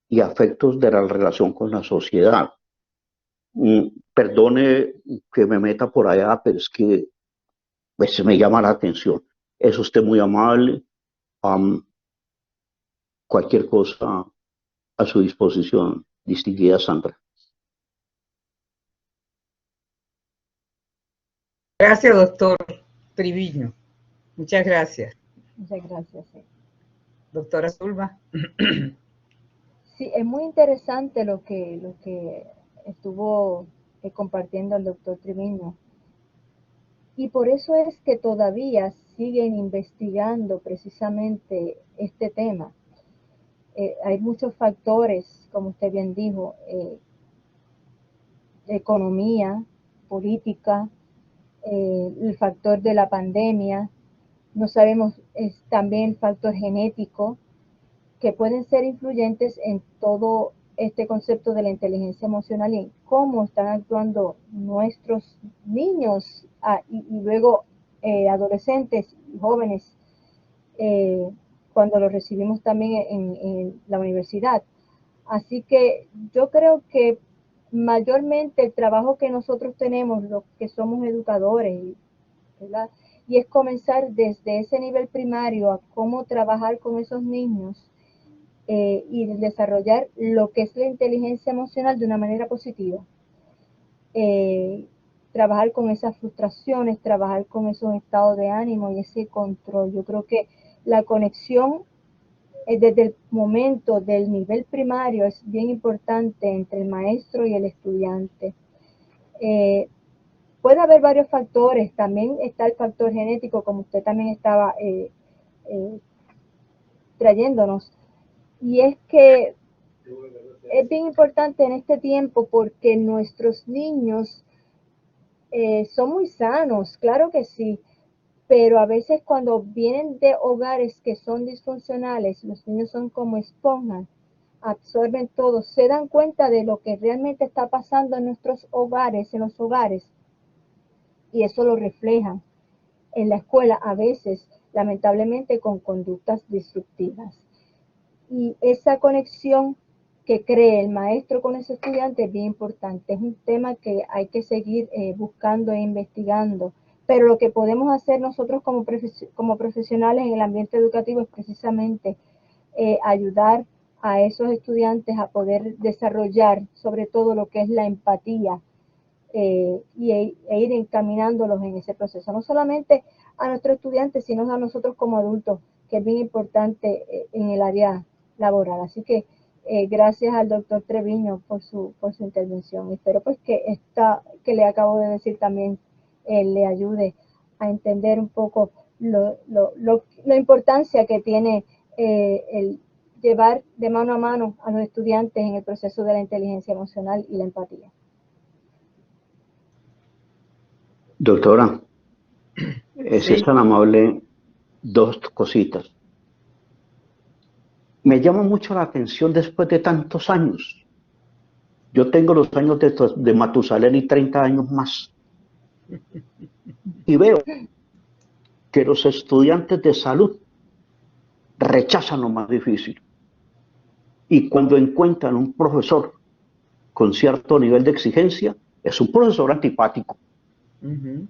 y afectos de la relación con la sociedad. Perdone que me meta por allá, pero es que pues, me llama la atención. Es usted muy amable. Cualquier cosa a su disposición, distinguida Sandra. Gracias, doctor Triviño. Muchas gracias. Muchas gracias. Sí. Doctora Zulma. Sí, es muy interesante lo que estuvo compartiendo el doctor Triviño. Y por eso es que todavía siguen investigando precisamente este tema. Hay muchos factores, como usted bien dijo, economía, política, el factor de la pandemia, no sabemos, es también el factor genético, que pueden ser influyentes en todo este concepto de la inteligencia emocional y en cómo están actuando nuestros niños y luego adolescentes y jóvenes cuando los recibimos también en la universidad. Así que yo creo que mayormente el trabajo que nosotros tenemos, los que somos educadores, ¿verdad? Y es comenzar desde ese nivel primario a cómo trabajar con esos niños y desarrollar lo que es la inteligencia emocional de una manera positiva. Trabajar con esas frustraciones, trabajar con esos estados de ánimo y ese control. Yo creo que la conexión desde el momento del nivel primario es bien importante entre el maestro y el estudiante. Puede haber varios factores, también está el factor genético, como usted también estaba trayéndonos, y es que es bien importante en este tiempo porque nuestros niños son muy sanos, claro que sí, pero a veces cuando vienen de hogares que son disfuncionales, los niños son como esponjas, absorben todo, se dan cuenta de lo que realmente está pasando en nuestros hogares, en los hogares, y eso lo reflejan en la escuela a veces, lamentablemente, con conductas destructivas. Y esa conexión que cree el maestro con ese estudiante es bien importante. Es un tema que hay que seguir buscando e investigando. Pero lo que podemos hacer nosotros como profesionales en el ambiente educativo es precisamente ayudar a esos estudiantes a poder desarrollar sobre todo lo que es la empatía e ir encaminándolos en ese proceso. No solamente a nuestros estudiantes, sino a nosotros como adultos, que es bien importante en el área laboral. Así que gracias al doctor Treviño por su intervención. Espero pues que que le acabo de decir también le ayude a entender un poco la importancia que tiene el llevar de mano a mano a los estudiantes en el proceso de la inteligencia emocional y la empatía. Doctora, ese es Sí, tan amable, dos cositas. Me llama mucho la atención después de tantos años. Yo tengo los años de Matusalén y 30 años más. Y veo que los estudiantes de salud rechazan lo más difícil. Y cuando encuentran un profesor con cierto nivel de exigencia, es un profesor antipático. ujú,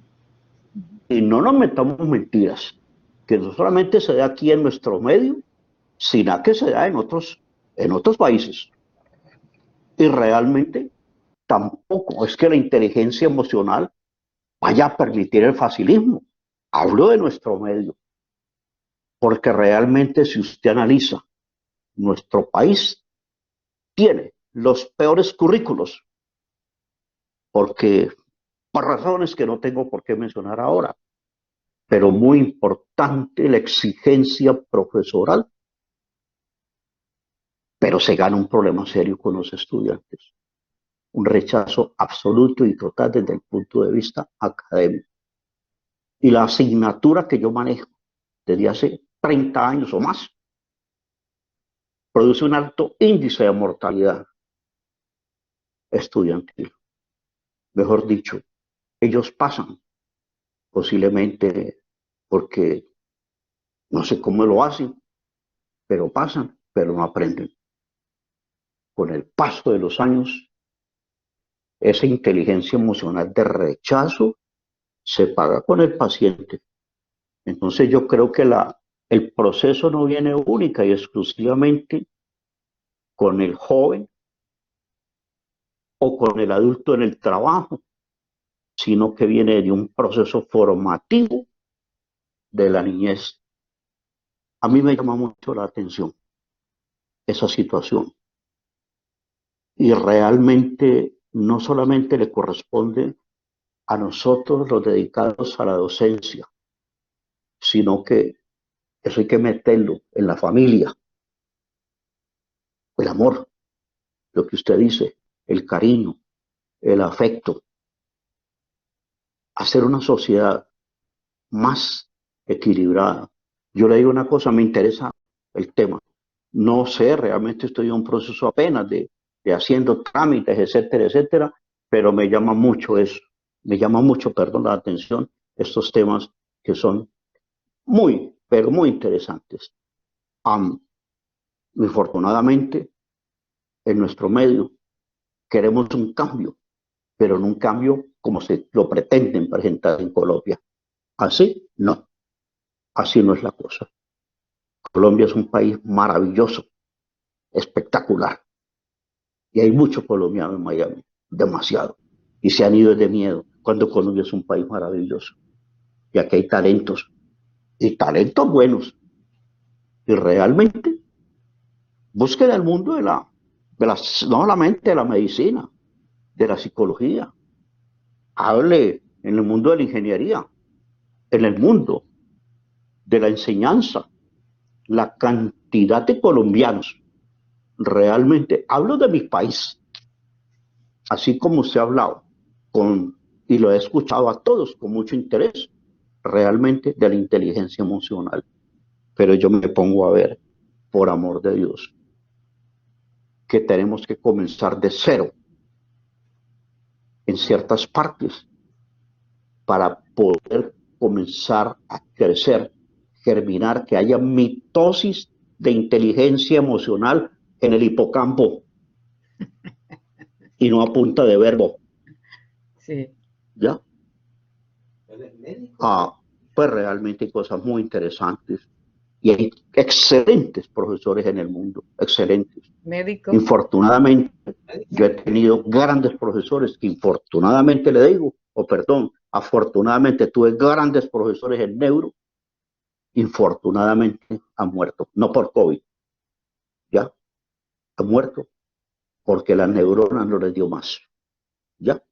Y no nos metamos mentiras, que no solamente se da aquí en nuestro medio, sino que se da en otros países. Y realmente tampoco es que la inteligencia emocional vaya a permitir el facilismo. Hablo de nuestro medio, porque realmente si usted analiza, nuestro país tiene los peores currículos, porque por razones que no tengo por qué mencionar ahora, pero muy importante la exigencia profesoral, pero se gana un problema serio con los estudiantes, un rechazo absoluto y total desde el punto de vista académico. Y la asignatura que yo manejo desde hace 30 años o más produce un alto índice de mortalidad estudiantil. Mejor dicho, ellos pasan posiblemente porque no sé cómo lo hacen, pero pasan, pero no aprenden. Con el paso de los años, esa inteligencia emocional de rechazo se paga con el paciente. Entonces yo creo que el proceso no viene única y exclusivamente con el joven o con el adulto en el trabajo, sino que viene de un proceso formativo de la niñez. A mí me llama mucho la atención esa situación y realmente no solamente le corresponde a nosotros los dedicados a la docencia, sino que eso hay que meterlo en la familia, el amor, lo que usted dice, el cariño, el afecto, hacer una sociedad más equilibrada. Yo le digo una cosa, me interesa el tema. No sé, realmente estoy en un proceso apenas de haciendo trámites, etcétera, etcétera, pero me llama mucho eso, me llama mucho, perdón, la atención estos temas que son muy, pero muy interesantes. Infortunadamente, en nuestro medio queremos un cambio, pero no un cambio como se lo pretenden presentar en Colombia. Así no, así no es la cosa. Colombia es un país maravilloso, espectacular, y hay muchos colombianos en Miami, demasiado, y se han ido de miedo cuando Colombia es un país maravilloso, y aquí hay talentos, y talentos buenos, y realmente busquen el mundo no solamente de la medicina, de la psicología, hable en el mundo de la ingeniería, en el mundo de la enseñanza, la cantidad de colombianos, realmente, hablo de mi país, así como usted ha hablado, y lo he escuchado a todos con mucho interés, realmente de la inteligencia emocional. Pero yo me pongo a ver, por amor de Dios, que tenemos que comenzar de cero en ciertas partes para poder comenzar a crecer, germinar, que haya mitosis de inteligencia emocional en el hipocampo y no a punta de verbo. sí. ¿Ya? Pues realmente hay cosas muy interesantes y hay excelentes profesores en el mundo, excelentes. Médico. Infortunadamente, yo he tenido grandes profesores que infortunadamente le digo, o perdón, afortunadamente tuve grandes profesores en neuro, infortunadamente han muerto, no por COVID, ya, han muerto porque las neuronas no les dio más, ya.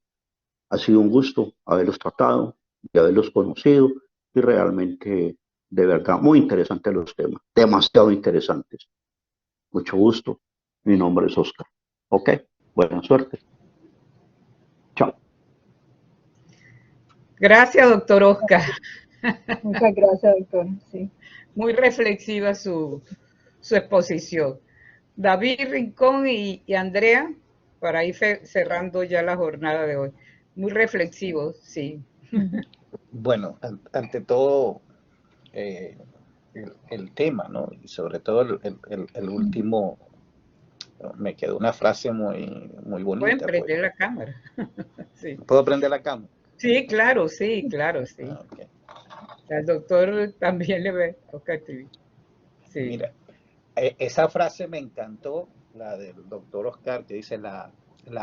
Ha sido un gusto haberlos tratado y haberlos conocido y realmente, de verdad, muy interesantes los temas, demasiado interesantes. Mucho gusto. Mi nombre es Oscar. Ok, buena suerte. Chao. Gracias, doctor Oscar. Muchas gracias, doctor. Sí. Muy reflexiva su exposición. David Rincón y Andrea, para ir cerrando ya la jornada de hoy. Muy reflexivos, sí. Bueno, ante todo, el tema, ¿no? Y sobre todo el último, me quedó una frase muy bonita. Pueden prender pues. la cámara. Sí. ¿Puedo prender la cámara? Sí, claro, sí. Okay. Al doctor también le ve, Oscar TV. Sí. Mira, esa frase me encantó, la del doctor Oscar, que dice la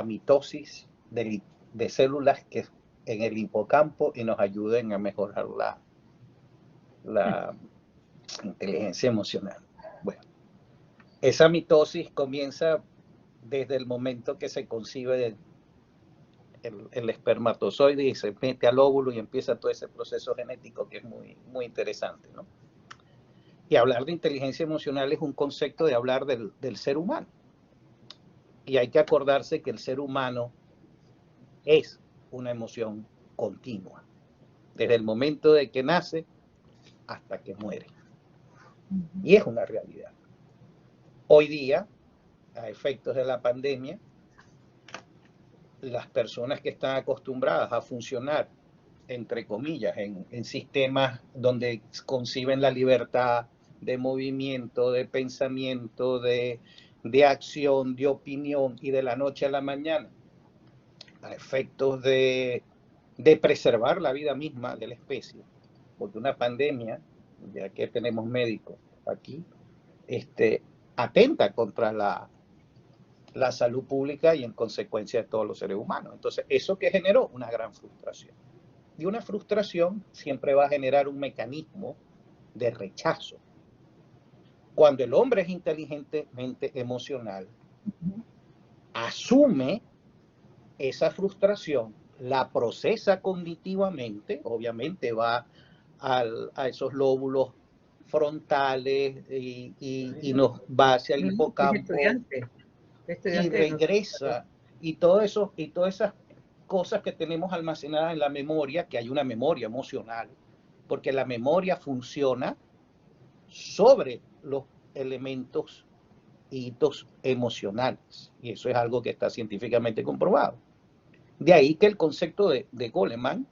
mitosis de células que en el hipocampo y nos ayuden a mejorar la inteligencia emocional. Bueno, esa mitosis comienza desde el momento que se concibe el espermatozoide y se mete al óvulo y empieza todo ese proceso genético que es muy interesante, ¿no? Y hablar de inteligencia emocional es un concepto de hablar del ser humano. Y hay que acordarse que el ser humano es una emoción continua, desde el momento de que nace hasta que muere. Y es una realidad. Hoy día, a efectos de la pandemia, las personas que están acostumbradas a funcionar, entre comillas, en sistemas donde conciben la libertad de movimiento, de pensamiento, de acción, de opinión, y de la noche a la mañana, a efectos de preservar la vida misma de la especie, porque una pandemia, ya que tenemos médicos aquí, atenta contra la salud pública y en consecuencia de todos los seres humanos. Entonces, eso que generó una gran frustración. Y una frustración siempre va a generar un mecanismo de rechazo. Cuando el hombre es inteligentemente emocional, asume esa frustración, la procesa cognitivamente, obviamente va a esos lóbulos frontales y nos va hacia el hipocampo y regresa, y todas esas cosas que tenemos almacenadas en la memoria, que hay una memoria emocional, porque la memoria funciona sobre los elementos hitos emocionales, y eso es algo que está científicamente comprobado. De ahí que el concepto de Goleman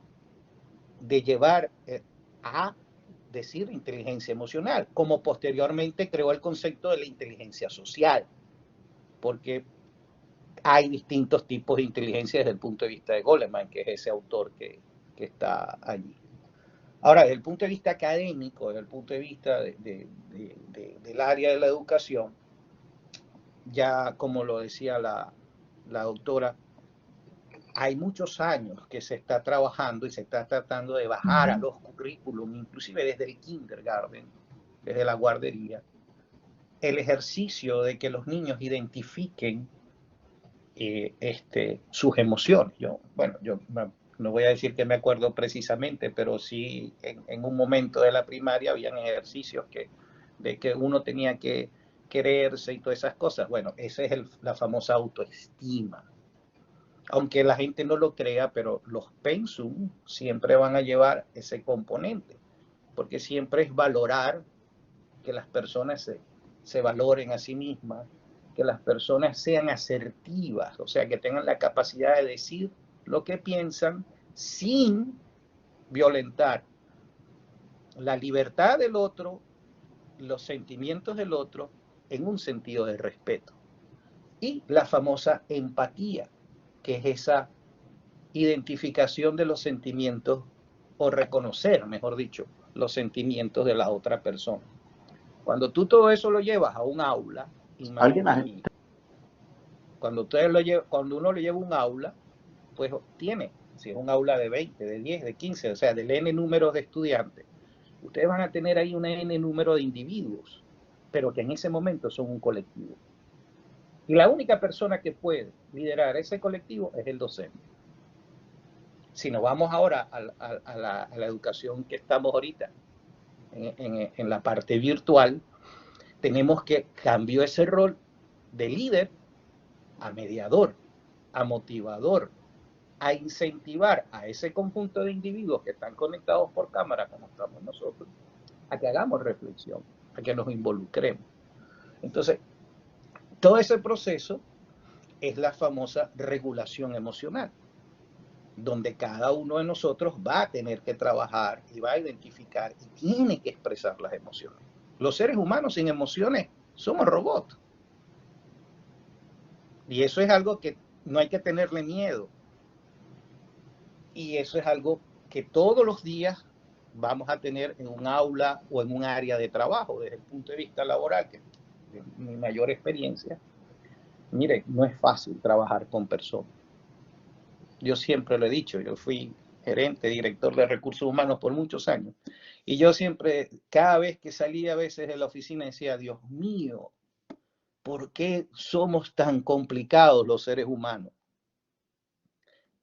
de llevar a decir inteligencia emocional, como posteriormente creó el concepto de la inteligencia social, porque hay distintos tipos de inteligencia desde el punto de vista de Goleman, que es ese autor que está allí. Ahora, desde el punto de vista académico, desde el punto de vista del área de la educación, ya como lo decía la doctora, hay muchos años que se está trabajando y se está tratando de bajar a los currículum, inclusive desde el kindergarten, desde la guardería, el ejercicio de que los niños identifiquen sus emociones. Yo no voy a decir que me acuerdo precisamente, pero sí en un momento de la primaria habían ejercicios de que uno tenía que quererse y todas esas cosas. Bueno, esa es la famosa autoestima. Aunque la gente no lo crea, pero los pensum siempre van a llevar ese componente, porque siempre es valorar que las personas se valoren a sí mismas, que las personas sean asertivas, o sea, que tengan la capacidad de decir lo que piensan sin violentar la libertad del otro, los sentimientos del otro, en un sentido de respeto. Y la famosa empatía, que es esa identificación de los sentimientos, o reconocer, mejor dicho, los sentimientos de la otra persona. Cuando tú todo eso lo llevas a un aula, cuando uno lo lleva a un aula, pues tiene, si es un aula de 20, de 10, de 15, o sea, del N número de estudiantes, ustedes van a tener ahí un N número de individuos, pero que en ese momento son un colectivo. Y la única persona que puede liderar ese colectivo es el docente. Si nos vamos ahora a la educación que estamos ahorita, en la parte virtual, tenemos que cambiar ese rol de líder a mediador, a motivador, a incentivar a ese conjunto de individuos que están conectados por cámara, como estamos nosotros, a que hagamos reflexión, a que nos involucremos. Entonces, todo ese proceso es la famosa regulación emocional, donde cada uno de nosotros va a tener que trabajar y va a identificar y tiene que expresar las emociones. Los seres humanos sin emociones somos robots. Y eso es algo que no hay que tenerle miedo. Y eso es algo que todos los días vamos a tener en un aula o en un área de trabajo, desde el punto de vista laboral, que es mi mayor experiencia. Mire, no es fácil trabajar con personas. Yo siempre lo he dicho, yo fui gerente, director de recursos humanos por muchos años. Y yo siempre, cada vez que salía a veces de la oficina, decía, Dios mío, ¿por qué somos tan complicados los seres humanos?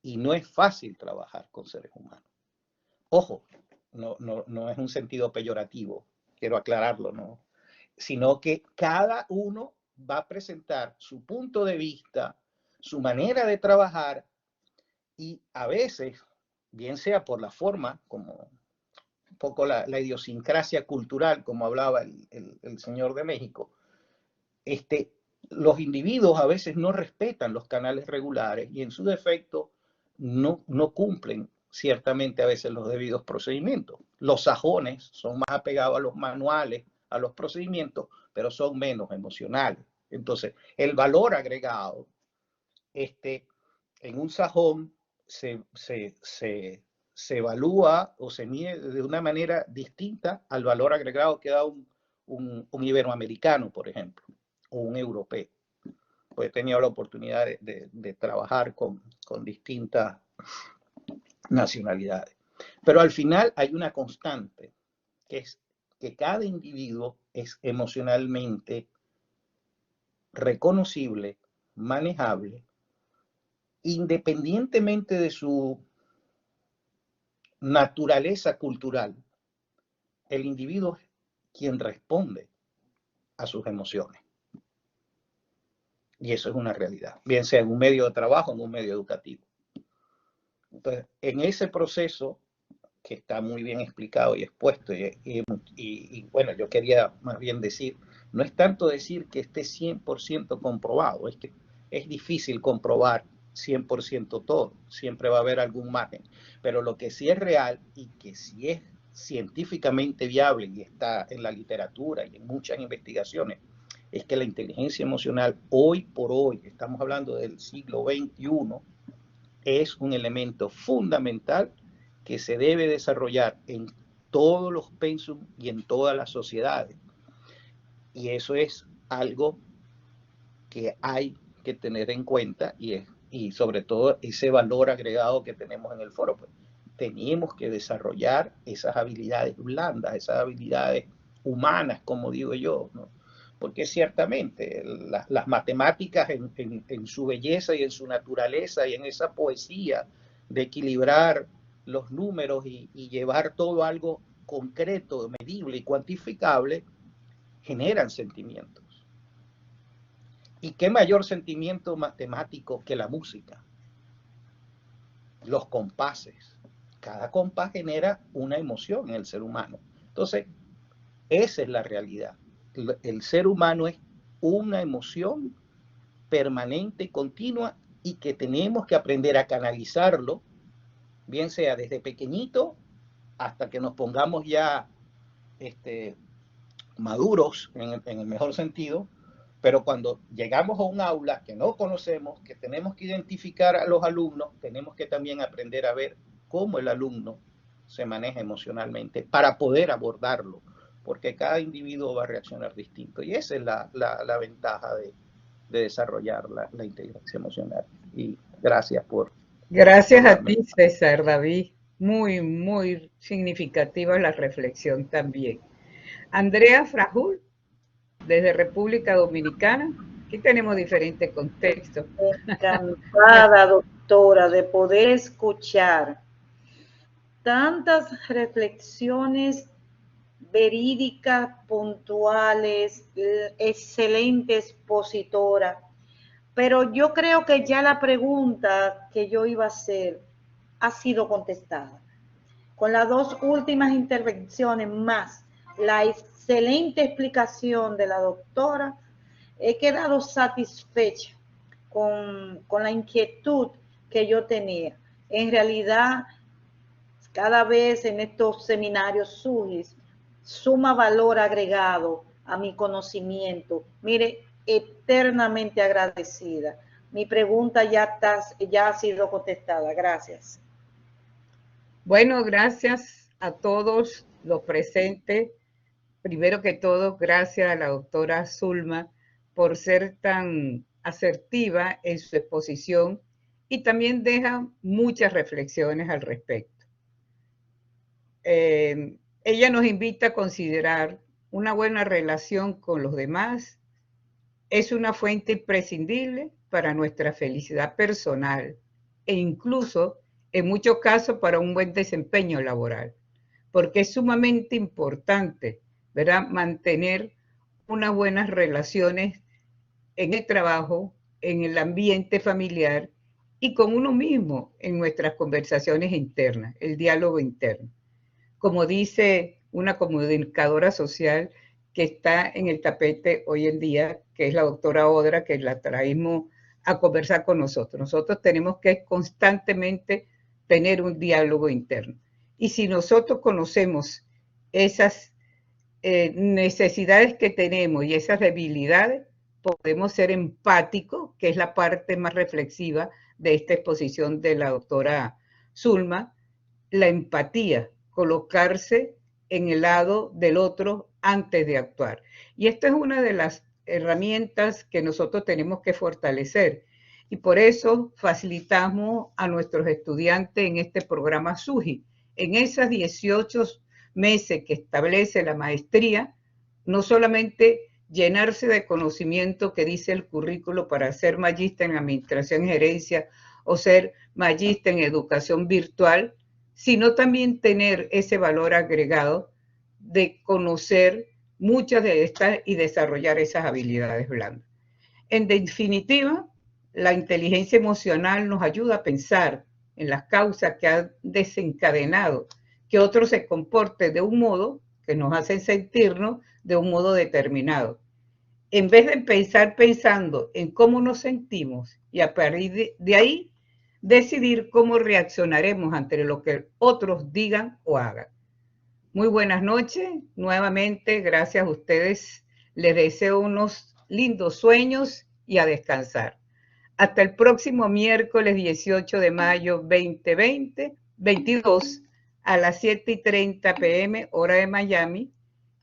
Y no es fácil trabajar con seres humanos. Ojo, no es un sentido peyorativo, quiero aclararlo, ¿no? Sino que cada uno va a presentar su punto de vista, su manera de trabajar, y a veces, bien sea por la forma, como un poco la idiosincrasia cultural, como hablaba el señor de México, los individuos a veces no respetan los canales regulares y en su defecto no cumplen ciertamente a veces los debidos procedimientos. Los sajones son más apegados a los manuales, a los procedimientos, pero son menos emocionales. Entonces, el valor agregado, en un sajón se evalúa o se mide de una manera distinta al valor agregado que da un iberoamericano, por ejemplo, o un europeo. Pues he tenido la oportunidad de trabajar con distintas nacionalidades. Pero al final hay una constante, que es que cada individuo es emocionalmente reconocible, manejable, independientemente de su naturaleza cultural. El individuo es quien responde a sus emociones. Y eso es una realidad, bien sea en un medio de trabajo o en un medio educativo. Entonces, en ese proceso que está muy bien explicado y expuesto, y bueno, yo quería más bien decir, no es tanto decir que esté 100% comprobado, es que es difícil comprobar 100% todo, siempre va a haber algún margen, pero lo que sí es real y que sí es científicamente viable y está en la literatura y en muchas investigaciones, es que la inteligencia emocional hoy por hoy, estamos hablando del siglo XXI, es un elemento fundamental que se debe desarrollar en todos los pensum y en todas las sociedades. Y eso es algo que hay que tener en cuenta y sobre todo ese valor agregado que tenemos en el foro. Pues, tenemos que desarrollar esas habilidades blandas, esas habilidades humanas, como digo yo, ¿no? Porque ciertamente las matemáticas en su belleza y en su naturaleza y en esa poesía de equilibrar los números y llevar todo a algo concreto, medible y cuantificable, generan sentimientos. ¿Y qué mayor sentimiento matemático que la música? Los compases. Cada compás genera una emoción en el ser humano. Entonces, esa es la realidad. El ser humano es una emoción permanente y continua y que tenemos que aprender a canalizarlo, bien sea desde pequeñito hasta que nos pongamos ya maduros en el mejor sentido, pero cuando llegamos a un aula que no conocemos, que tenemos que identificar a los alumnos, tenemos que también aprender a ver cómo el alumno se maneja emocionalmente para poder abordarlo, porque cada individuo va a reaccionar distinto. Y esa es la ventaja de desarrollar la inteligencia emocional. Y gracias por... Gracias a ti, César David. Muy, muy significativa la reflexión también. Andrea Frajul, desde República Dominicana. Aquí tenemos diferentes contextos. Encantada, doctora, de poder escuchar tantas reflexiones verídicas, puntuales, excelente expositora, Pero yo creo que ya la pregunta que yo iba a hacer ha sido contestada. Con las dos últimas intervenciones más la excelente explicación de la doctora, he quedado satisfecha con la inquietud que yo tenía. En realidad, cada vez en estos seminarios SUGIS, suma valor agregado a mi conocimiento. Mire, eternamente agradecida. Mi pregunta ya ha sido contestada. Gracias. Bueno, gracias a todos los presentes. Primero que todo, gracias a la doctora Zulma por ser tan asertiva en su exposición y también deja muchas reflexiones al respecto. Ella nos invita a considerar una buena relación con los demás. Es una fuente imprescindible para nuestra felicidad personal e incluso en muchos casos para un buen desempeño laboral, porque es sumamente importante, ¿verdad?, mantener unas buenas relaciones en el trabajo, en el ambiente familiar y con uno mismo en nuestras conversaciones internas, el diálogo interno. Como dice una comunicadora social que está en el tapete hoy en día, que es la doctora Odra, que la traímos a conversar con nosotros. Nosotros tenemos que constantemente tener un diálogo interno. Y si nosotros conocemos esas necesidades que tenemos y esas debilidades, podemos ser empáticos, que es la parte más reflexiva de esta exposición de la doctora Zulma, la empatía, colocarse en el lado del otro antes de actuar. Y esta es una de las herramientas que nosotros tenemos que fortalecer. Y por eso facilitamos a nuestros estudiantes en este programa SUGI. En esas 18 meses que establece la maestría, no solamente llenarse de conocimiento que dice el currículo para ser magíster en administración y gerencia o ser magíster en educación virtual, sino también tener ese valor agregado de conocer muchas de estas y desarrollar esas habilidades blandas. En definitiva, la inteligencia emocional nos ayuda a pensar en las causas que han desencadenado que otro se comporte de un modo que nos hacen sentirnos de un modo determinado. En vez de pensar pensando en cómo nos sentimos y a partir de ahí decidir cómo reaccionaremos ante lo que otros digan o hagan. Muy buenas noches. Nuevamente, gracias a ustedes. Les deseo unos lindos sueños y a descansar. Hasta el próximo miércoles 18 de mayo 2022 a las 7:30 p.m. hora de Miami,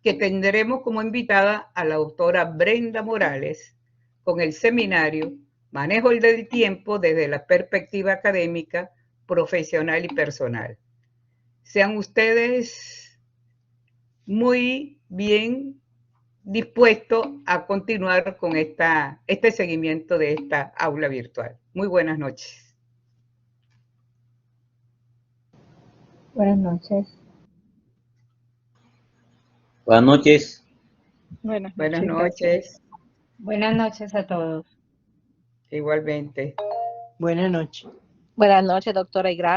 que tendremos como invitada a la doctora Brenda Morales con el seminario Manejo del tiempo desde la perspectiva académica, profesional y personal. Sean ustedes muy bien dispuestos a continuar con este seguimiento de esta aula virtual. Muy buenas noches. Buenas noches. Buenas noches. Buenas Buenas noches. noches. Buenas noches a todos. Igualmente. Buenas noches. Buenas noches, doctora, y gracias.